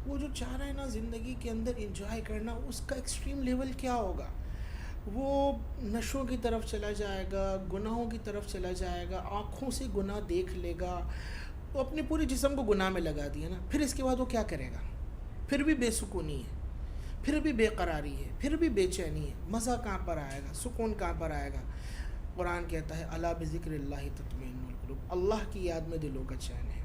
وہ جو چاہ رہا ہے نا زندگی کے اندر انجوائے کرنا، اس کا ایکسٹریم لیول کیا ہوگا؟ وہ نشوں کی طرف چلا جائے گا، گناہوں کی طرف چلا جائے گا، آنکھوں سے گناہ دیکھ لے گا. وہ اپنے پورے جسم کو گناہ میں لگا دیا نا، پھر اس کے بعد وہ کیا کرے گا؟ پھر بھی بے سکونی ہے، پھر بھی بے قراری ہے، پھر بھی بے چینی ہے. مزہ کہاں پر آئے گا؟ سکون کہاں پر آئے گا؟ قرآن کہتا ہے الا بذکر اللہ تطمئن القلوب، اللہ کی یاد میں دلوں کا چین ہے.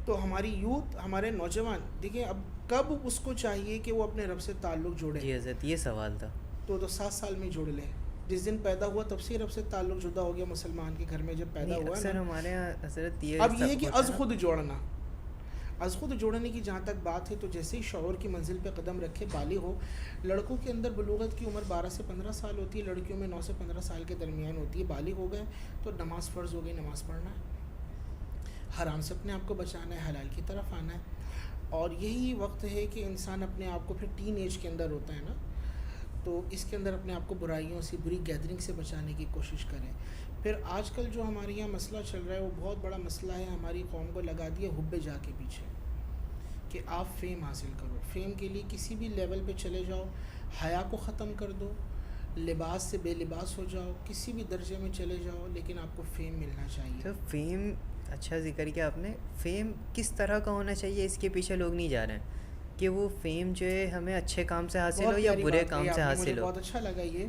تو ہماری یوتھ، ہمارے نوجوان دیکھیں، اب کب اس کو چاہیے کہ وہ اپنے رب سے تعلق جوڑے؟ جی حضرت یہ سوال تھا. تو 7 سال میں جوڑ لے. جس دن پیدا ہوا تب سے رب سے تعلق جدا ہو گیا. مسلمان کے گھر میں جب پیدا ہوا اکثر نا، ہمارے یہاں حضرت یہ اب یہ کہ از خود جوڑنا، از خود جوڑنے کی جہاں تک بات ہے تو جیسے ہی شعور کی منزل پہ قدم رکھے، بالغ ہو. لڑکوں کے اندر بلوغت کی عمر 12 سے 15 سال ہوتی ہے، لڑکیوں میں 9 سے 15 سال کے درمیان ہوتی ہے. بالغ ہو گئے تو نماز فرض ہو گئی، نماز پڑھنا ہے، حرام سے اپنے آپ کو بچانا ہے، حلال کی طرف آنا ہے. اور یہی وقت ہے کہ انسان اپنے آپ کو پھر ٹین ایج کے اندر ہوتا ہے نا، تو اس کے اندر اپنے آپ کو برائیوں سے، بری گیدرنگ سے بچانے کی کوشش کریں. پھر آج کل جو ہمارے یہاں مسئلہ چل رہا ہے وہ بہت بڑا مسئلہ ہے. ہماری قوم کو لگا دیا حب جا کے پیچھے کہ آپ فیم حاصل کرو. فیم کے لیے کسی بھی لیول پہ چلے جاؤ، حیا کو ختم کر دو، لباس سے بے لباس ہو جاؤ، کسی بھی درجے میں چلے جاؤ، لیکن آپ کو فیم ملنا چاہیے. تو فیم اچھا ذکر کیا آپ نے. فیم کس طرح کا ہونا چاہیے اس کے پیچھے لوگ نہیں جا رہے ہیں کہ وہ فیم جو ہے ہمیں اچھے کام سے حاصل ہو یا برے کام سے حاصل مجھے ہو. بہت اچھا لگا یہ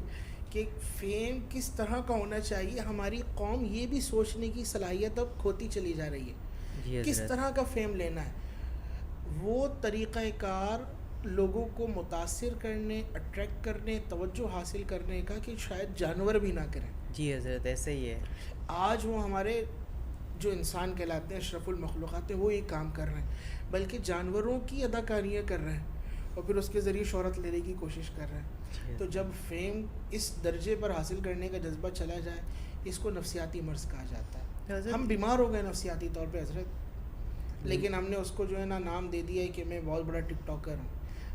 کہ فیم کس طرح کا ہونا چاہیے. ہماری قوم یہ بھی سوچنے کی صلاحیت اب کھوتی چلی جا رہی ہے. جی کس حضرت. طرح کا فیم لینا ہے. وہ طریقہ کار لوگوں کو متاثر کرنے، اٹریکٹ کرنے، توجہ حاصل کرنے کا کہ شاید جانور بھی نہ کریں. جی حضرت ایسے ہی ہے. آج وہ ہمارے جو انسان کہلاتے ہیں، اشرف المخلوقات ہیں، وہ یہ کام کر رہے ہیں، بلکہ جانوروں کی اداکاریاں کر رہے ہیں اور پھر اس کے ذریعے شہرت لینے کی کوشش کر رہے ہیں. تو جب فیم اس درجے پر حاصل کرنے کا جذبہ چلا جائے، اس کو نفسیاتی مرض کہا جاتا ہے. ہم بیمار ہو گئے نفسیاتی طور پہ حضرت، لیکن ہم نے اس کو جو ہے نا نام دے دیا ہے کہ میں بہت بڑا ٹک ٹاکر ہوں.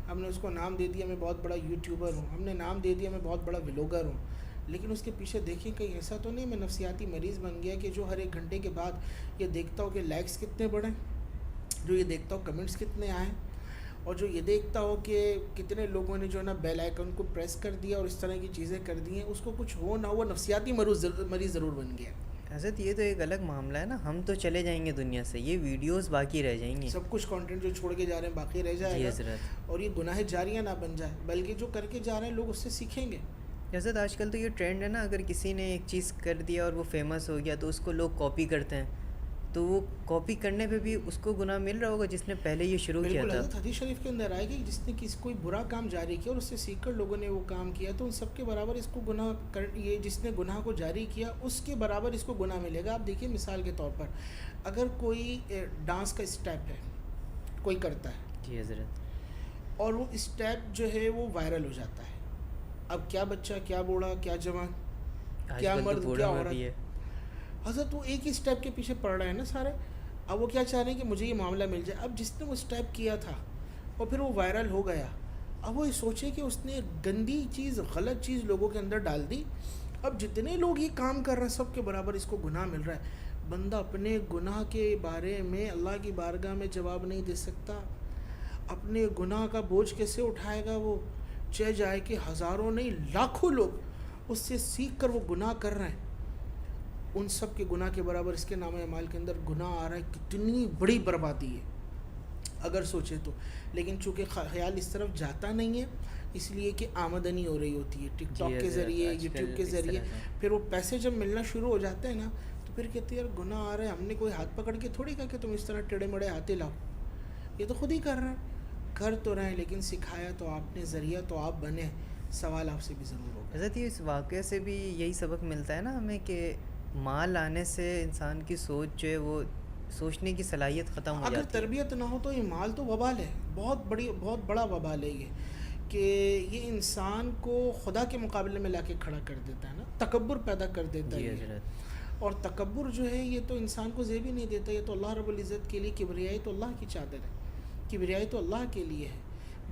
ہم نے اس کو نام دے دیا میں بہت بڑا یوٹیوبر ہوں. ہم نے نام دے دیا میں بہت بڑا ولاگر ہوں. لیکن اس کے پیچھے دیکھیں کہیں ایسا تو نہیں میں نفسیاتی مریض بن گیا کہ جو ہر ایک گھنٹے کے بعد یہ دیکھتا ہو کہ لائکس کتنے بڑھیں، جو یہ دیکھتا ہو کمنٹس کتنے آئیں، اور جو یہ دیکھتا ہو کہ کتنے لوگوں نے جو ہے نا بیل آئیکن کو پریس کر دیا اور اس طرح کی چیزیں کر دی ہیں. اس کو کچھ ہو نہ ہو نفسیاتی مریض ضرور بن گیا. حضرت یہ تو ایک الگ معاملہ ہے نا. ہم تو چلے جائیں گے دنیا سے، یہ ویڈیوز باقی رہ جائیں گی. سب کچھ کانٹینٹ جو چھوڑ کے جا رہے ہیں باقی رہ جائے جی گا. حضرت. اور یہ گناہ جاریہ نہ بن جائے، بلکہ جو کر کے جا رہے ہیں لوگ اس سے سیکھیں گے. حضرت آج کل تو یہ ٹرینڈ ہے نا، اگر کسی نے ایک چیز کر دیا اور وہ فیمس ہو گیا تو اس کو لوگ کاپی کرتے ہیں، تو وہ کاپی کرنے پہ بھی اس کو گناہ مل رہا ہوگا جس نے پہلے یہ شروع کیا بالکل تھا. حضرت حدیث شریف کے اندر آئے گی جس نے کسی کوئی برا کام جاری کیا اور اس سے سیکھ کر لوگوں نے وہ کام کیا تو ان سب کے برابر اس کو گناہ یہ جس نے گناہ کو جاری کیا اس کے برابر اس کو گناہ ملے گا. آپ دیکھیے مثال کے طور پر اگر کوئی ڈانس کا اسٹیپ ہے کوئی کرتا ہے، جی حضرت، اور وہ اسٹیپ جو ہے وہ وائرل ہو جاتا ہے. اب کیا بچہ، کیا بوڑھا، کیا جوان، کیا مرد، کیا عورت، حضرت وہ ایک ہی اسٹیپ کے پیچھے پڑ رہے ہیں نا سارے. اب وہ کیا چاہ رہے ہیں کہ مجھے یہ معاملہ مل جائے. اب جس نے وہ اسٹیپ کیا تھا اور پھر وہ وائرل ہو گیا، اب وہ یہ سوچے کہ اس نے گندی چیز، غلط چیز لوگوں کے اندر ڈال دی. اب جتنے لوگ یہ کام کر رہے ہیں سب کے برابر اس کو گناہ مل رہا ہے. بندہ اپنے گناہ کے بارے میں اللہ کی بارگاہ میں جواب نہیں دے سکتا. اپنے گناہ کا بوجھ کیسے اٹھائے گا؟ وہ چہ جائے کہ ہزاروں نہیں لاکھوں لوگ اس سے سیکھ کر وہ گناہ کر رہے ہیں، ان سب کے گناہ کے برابر اس کے نام اعمال کے اندر گناہ آ رہا ہے. کتنی بڑی بربادی ہے اگر سوچے تو. لیکن چونکہ خیال اس طرف جاتا نہیں ہے، اس لیے کہ آمدنی ہو رہی ہوتی ہے ٹک ٹاک کے حضرت، ذریعے، آج یوٹیوب کل کے اس ذریعے. طرح کا پھر وہ پیسے جب ملنا شروع ہو جاتے ہیں نا تو پھر کہتے ہیں یار گناہ آ رہا ہے، ہم نے کوئی ہاتھ پکڑ کے تھوڑی کہا کہ تم اس طرح ٹیڑے مڑے ہاتھے لاؤ، یہ تو خود ہی کر رہا ہے. کر تو رہے ہیں لیکن سکھایا تو آپ نے، ذریعہ تو آپ بنے. سوال آپ سے بھی ضرور ہوگا. حضرت یہ اس واقعے سے بھی یہی سبق ملتا ہے نا ہمیں کہ مال آنے سے انسان کی سوچ جو ہے وہ سوچنے کی صلاحیت ختم ہو اگر جاتی ہے. تربیت نہ ہو تو یہ مال تو وبال ہے، بہت بڑا وبال ہے یہ، کہ یہ انسان کو خدا کے مقابلے میں لا کے کھڑا کر دیتا ہے نا، تکبر پیدا کر دیتا ہے جی یہ. حضرت. اور تکبر جو ہے یہ تو انسان کو زیب ہی نہیں دیتا. یہ تو اللہ رب العزت کے لیے، کبریائی تو اللہ کی چادر ہے، کبریائی تو اللہ کے لیے ہے،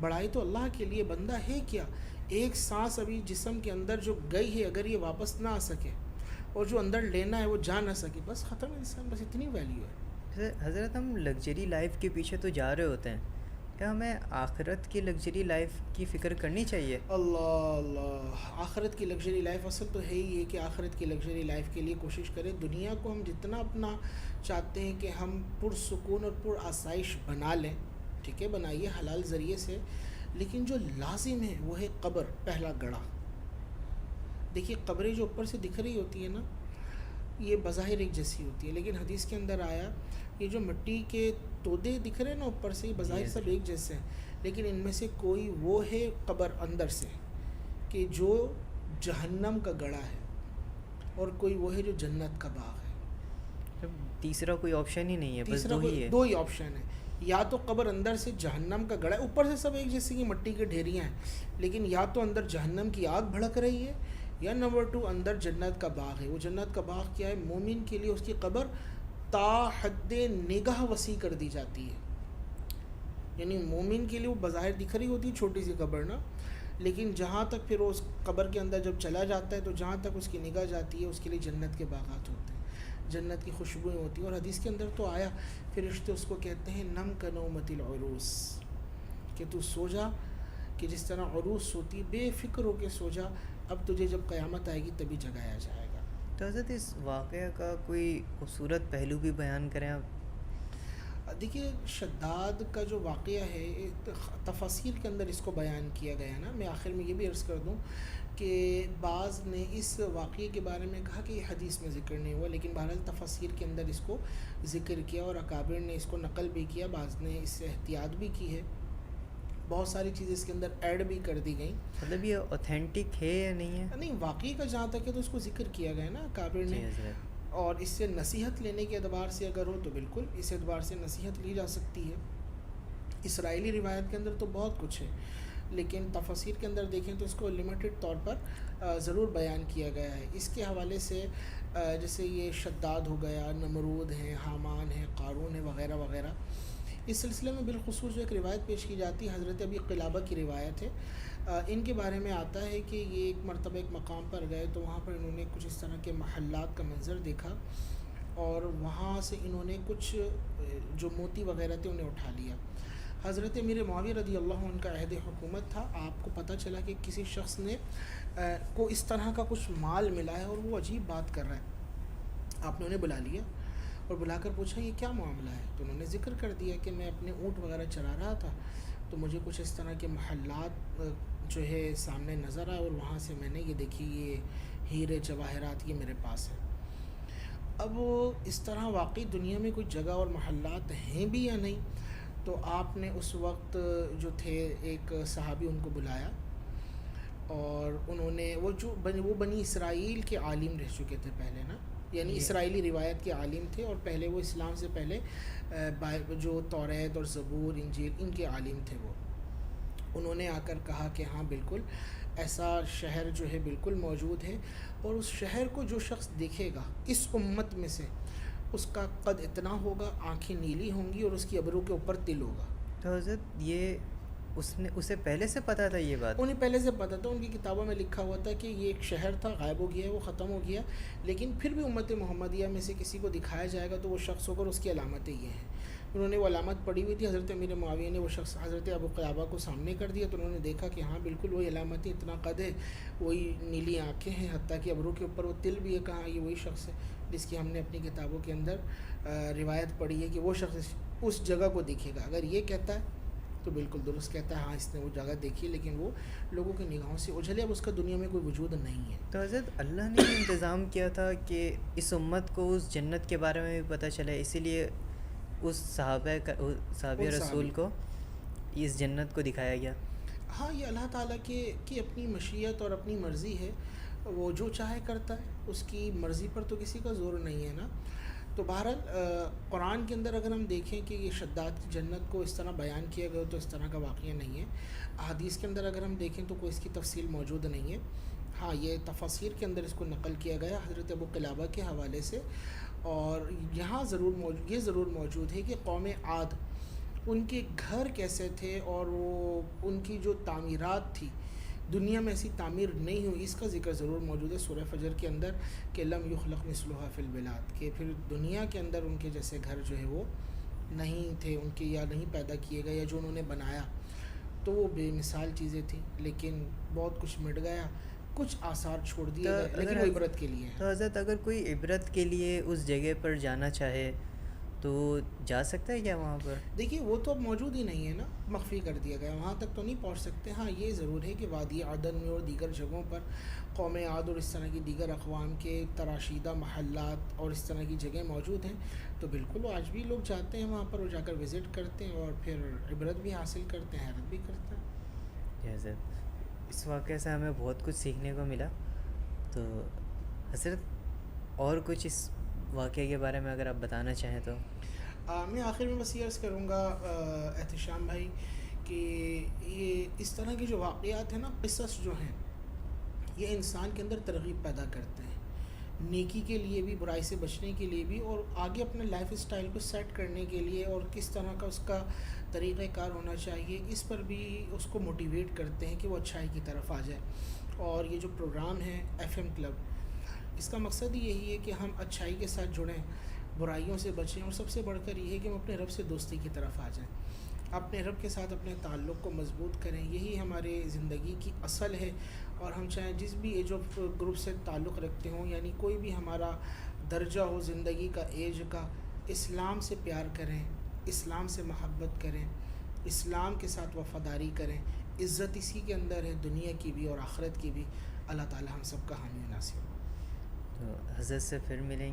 بڑائی تو اللہ کے لیے. بندہ ہے کیا؟ ایک سانس ابھی جسم کے اندر جو گئی ہے، اگر یہ واپس نہ آ سکے اور جو اندر لینا ہے وہ جا نہ سکے، بس ختم انسان. بس اتنی ویلیو ہے. حضرت ہم لگژری لائف کے پیچھے تو جا رہے ہوتے ہیں، کیا ہمیں آخرت کی لگژری لائف کی فکر کرنی چاہیے؟ اللہ، آخرت کی لگژری لائف اصل تو ہے ہی ہے کہ آخرت کی لگژری لائف کے لیے کوشش کریں. دنیا کو ہم جتنا اپنا چاہتے ہیں کہ ہم پرسکون اور پر آسائش بنا لیں، ٹھیک ہے، بنائیے حلال ذریعے سے، لیکن جو لازم ہے وہ ہے قبر، پہلا گڑھا. دیکھیے قبریں جو اوپر سے دکھ رہی ہوتی ہے نا، یہ بظاہر ایک جیسی ہوتی ہے، لیکن حدیث کے اندر آیا یہ جو مٹی کے تودے دکھ رہے ہیں نا اوپر سے، یہ بظاہر سب ایک جیسے ہیں، لیکن ان میں سے کوئی وہ ہے قبر اندر سے کہ جو جہنم کا گڑھا ہے، اور کوئی وہ ہے جو جنت کا باغ ہے. تیسرا کوئی آپشن ہی نہیں ہے، بس تیسرا دو ہی ہے. دو ہی آپشن ہے، یا تو قبر اندر سے جہنم کا گڑھا ہے، اوپر سے سب ایک جیسے کی مٹی کے ڈھیریاں ہیں، لیکن یا تو اندر جہنم کی آگ بھڑک رہی ہے، یا نمبر 2 اندر جنت کا باغ ہے. وہ جنت کا باغ کیا ہے؟ مومن کے لیے اس کی قبر تا حد نگاہ وسیع کر دی جاتی ہے. یعنی مومن کے لیے وہ بظاہر دکھ رہی ہوتی ہے چھوٹی سی قبر نا، لیکن جہاں تک پھر اس قبر کے اندر جب چلا جاتا ہے تو جہاں تک اس کی نگاہ جاتی ہے اس کے لیے جنت کے باغات ہوتے ہیں، جنت کی خوشبوئیں ہوتی ہیں. اور حدیث کے اندر تو آیا، فرشتے اس کو کہتے ہیں نم کنومت العروس، کہ تو سو جا، کہ جس طرح عروس سوتی، بے فکر ہو کے سو جا، اب تجھے جب قیامت آئے گی تبھی جگایا جائے گا. تو حضرت اس واقعہ کا کوئی خوبصورت پہلو بھی بیان کریں آپ؟ دیکھیے شداد کا جو واقعہ ہے تفاسیر کے اندر اس کو بیان کیا گیا نا. میں آخر میں یہ بھی عرض کر دوں کہ بعض نے اس واقعے کے بارے میں کہا کہ یہ حدیث میں ذکر نہیں ہوا، لیکن بہرحال تفاسیر کے اندر اس کو ذکر کیا، اور اکابر نے اس کو نقل بھی کیا، بعض نے اس سے احتیاط بھی کی ہے، بہت ساری چیزیں اس کے اندر ایڈ بھی کر دی گئیں. مطلب یہ اوتھینٹک ہے یا نہیں ہے؟ نہیں، واقعی کا جہاں تک ہے تو اس کو ذکر کیا گیا نا اکابر نے. جی حضرت. اور اس سے نصیحت لینے کے اعتبار سے اگر ہو تو بالکل اس اعتبار سے نصیحت لی جا سکتی ہے. اسرائیلی روایت کے اندر تو بہت کچھ ہے، لیکن تفاسیر کے اندر دیکھیں تو اس کو لمیٹڈ طور پر ضرور بیان کیا گیا ہے. اس کے حوالے سے جیسے یہ شداد ہو گیا، نمرود ہیں، حامان ہیں، قارون ہے، وغیرہ وغیرہ. اس سلسلے میں بالخصوص جو ایک روایت پیش کی جاتی ہے حضرت ابی قلابہ کی روایت ہے. ان کے بارے میں آتا ہے کہ یہ ایک مرتبہ ایک مقام پر گئے تو وہاں پر انہوں نے کچھ اس طرح کے محلات کا منظر دیکھا، اور وہاں سے انہوں نے کچھ جو موتی وغیرہ تھے انہیں اٹھا لیا. حضرت امیر معاویہ رضی اللہ عنہ کا عہد حکومت تھا. آپ کو پتہ چلا کہ کسی شخص نے کو اس طرح کا کچھ مال ملا ہے اور وہ عجیب بات کر رہا ہے. آپ نے انہیں بلا لیا اور بلا کر پوچھا یہ کیا معاملہ ہے؟ تو انہوں نے ذکر کر دیا کہ میں اپنے اونٹ وغیرہ چرا رہا تھا تو مجھے کچھ اس طرح کے محلات جو ہے سامنے نظر آئے، اور وہاں سے میں نے یہ دیکھی یہ ہیرے جواہرات یہ میرے پاس ہے. اب اس طرح واقعی دنیا میں کوئی جگہ اور محلات ہیں بھی یا نہیں؟ تو آپ نے اس وقت جو تھے ایک صحابی ان کو بلایا، اور انہوں نے وہ بنی اسرائیل کے عالم رہ چکے تھے پہلے نا، یعنی اسرائیلی روایت کے عالم تھے، اور پہلے وہ اسلام سے پہلے جو توریت اور زبور انجیل ان کے عالم تھے. وہ انہوں نے آ کر کہا کہ ہاں بالکل ایسا شہر جو ہے بالکل موجود ہے، اور اس شہر کو جو شخص دیکھے گا اس امت میں سے اس کا قد اتنا ہوگا، آنکھیں نیلی ہوں گی، اور اس کی ابرو کے اوپر تل ہوگا. تو حضرت یہ اسے پہلے سے پتہ تھا یہ بات؟ انہیں پہلے سے پتہ تھا، ان کی کتابوں میں لکھا ہوا تھا کہ یہ ایک شہر تھا، غائب ہو گیا ہے، وہ ختم ہو گیا، لیکن پھر بھی امت محمدیہ میں سے کسی کو دکھایا جائے گا تو وہ شخص ہوگا، اس کی علامتیں یہ ہیں. انہوں نے وہ علامت پڑھی ہوئی تھی. حضرت امیر معاویہ نے وہ شخص حضرت ابو قلابہ کو سامنے کر دیا تو انہوں نے دیکھا کہ ہاں بالکل وہی علامتیں، اتنا قد ہے، وہی نیلی آنکھیں ہیں، حتیٰ کہ ابرو کے اوپر وہ تل بھی ہے. کہاں یہ وہی شخص ہے جس کی ہم نے اپنی کتابوں کے اندر روایت پڑھی ہے کہ وہ شخص اس جگہ کو دیکھے گا. اگر یہ کہتا ہے تو بالکل درست کہتا ہے، ہاں اس نے وہ جگہ دیکھی لیکن وہ لوگوں کی نگاہوں سے اجھلے، اب اس کا دنیا میں کوئی وجود نہیں ہے۔ تو حضرت اللہ نے یہ انتظام کیا تھا کہ اس امت کو اس جنت کے بارے میں بھی پتہ چلے، اسی لیے اس صحابہ ان رسول صحابی کو اس جنت کو دکھایا گیا۔ ہاں یہ اللہ تعالیٰ کی اپنی مشیت اور اپنی مرضی ہے، وہ جو چاہے کرتا ہے، اس کی مرضی پر تو کسی کا زور نہیں ہے نا۔ تو بہرحال قرآن کے اندر اگر ہم دیکھیں کہ یہ شداد کی جنت کو اس طرح بیان کیا گیا تو اس طرح کا واقعہ نہیں ہے۔ احادیث کے اندر اگر ہم دیکھیں تو کوئی اس کی تفصیل موجود نہیں ہے۔ ہاں یہ تفاسیر کے اندر اس کو نقل کیا گیا حضرت ابو قلابہ کے حوالے سے، اور یہاں یہ ضرور موجود ہے کہ قوم عاد ان کے گھر کیسے تھے، اور وہ ان کی جو تعمیرات تھی دنیا میں ایسی تعمیر نہیں ہوئی، اس کا ذکر ضرور موجود ہے سورہ فجر کے اندر کہ لم یخلق مثلها فی البلاد، کہ پھر دنیا کے اندر ان کے جیسے گھر جو ہے وہ نہیں تھے ان کے، یا نہیں پیدا کیے گئے، یا جو انہوں نے بنایا تو وہ بے مثال چیزیں تھیں، لیکن بہت کچھ مٹ گیا، کچھ آثار چھوڑ دیے گئے، لیکن وہ عبرت کے لیے ہے۔ تو حضرت اگر کوئی عبرت کے لیے اس جگہ پر جانا چاہے تو جا سکتا ہے کیا وہاں پر؟ دیکھیے وہ تو اب موجود ہی نہیں ہے نا، مخفی کر دیا گیا، وہاں تک تو نہیں پہنچ سکتے۔ ہاں یہ ضرور ہے کہ وادی عدن میں اور دیگر جگہوں پر قوم عاد اور اس طرح کی دیگر اقوام کے تراشیدہ محلات اور اس طرح کی جگہیں موجود ہیں، تو بالکل آج بھی لوگ جاتے ہیں وہاں پر، وہ جا کر وزٹ کرتے ہیں اور پھر عبرت بھی حاصل کرتے ہیں، حیرت بھی کرتے ہیں۔ جی حضرت، اس واقعے سے ہمیں بہت کچھ سیکھنے کو ملا۔ تو حضرت اور کچھ اس واقعے کے بارے میں اگر آپ بتانا چاہیں تو؟ میں آخر میں بس یہ عرض کروں گا احتشام بھائی کہ یہ اس طرح کے جو واقعات ہیں نا، قصص جو ہیں، یہ انسان کے اندر ترغیب پیدا کرتے ہیں، نیکی کے لیے بھی، برائی سے بچنے کے لیے بھی، اور آگے اپنے لائف اسٹائل کو سیٹ کرنے کے لیے، اور کس طرح کا اس کا طریقہ کار ہونا چاہیے، اس پر بھی اس کو موٹیویٹ کرتے ہیں کہ وہ اچھائی کی طرف آ جائے۔ اور یہ جو پروگرام ہے ایف ایم کلب، اس کا مقصد ہی یہی ہے کہ ہم اچھائی کے ساتھ جڑیں، برائیوں سے بچیں، اور سب سے بڑھ کر یہ ہے کہ ہم اپنے رب سے دوستی کی طرف آ جائیں، اپنے رب کے ساتھ اپنے تعلق کو مضبوط کریں، یہی ہمارے زندگی کی اصل ہے۔ اور ہم چاہیں جس بھی ایج آف گروپ سے تعلق رکھتے ہوں، یعنی کوئی بھی ہمارا درجہ ہو زندگی کا، ایج کا، اسلام سے پیار کریں، اسلام سے محبت کریں، اسلام کے ساتھ وفاداری کریں، عزت اسی کے اندر ہے، دنیا کی بھی اور آخرت کی بھی۔ اللہ تعالی ہم سب کا حامی و ناصر ہو۔ تو حضرت سے پھر ملیں گے۔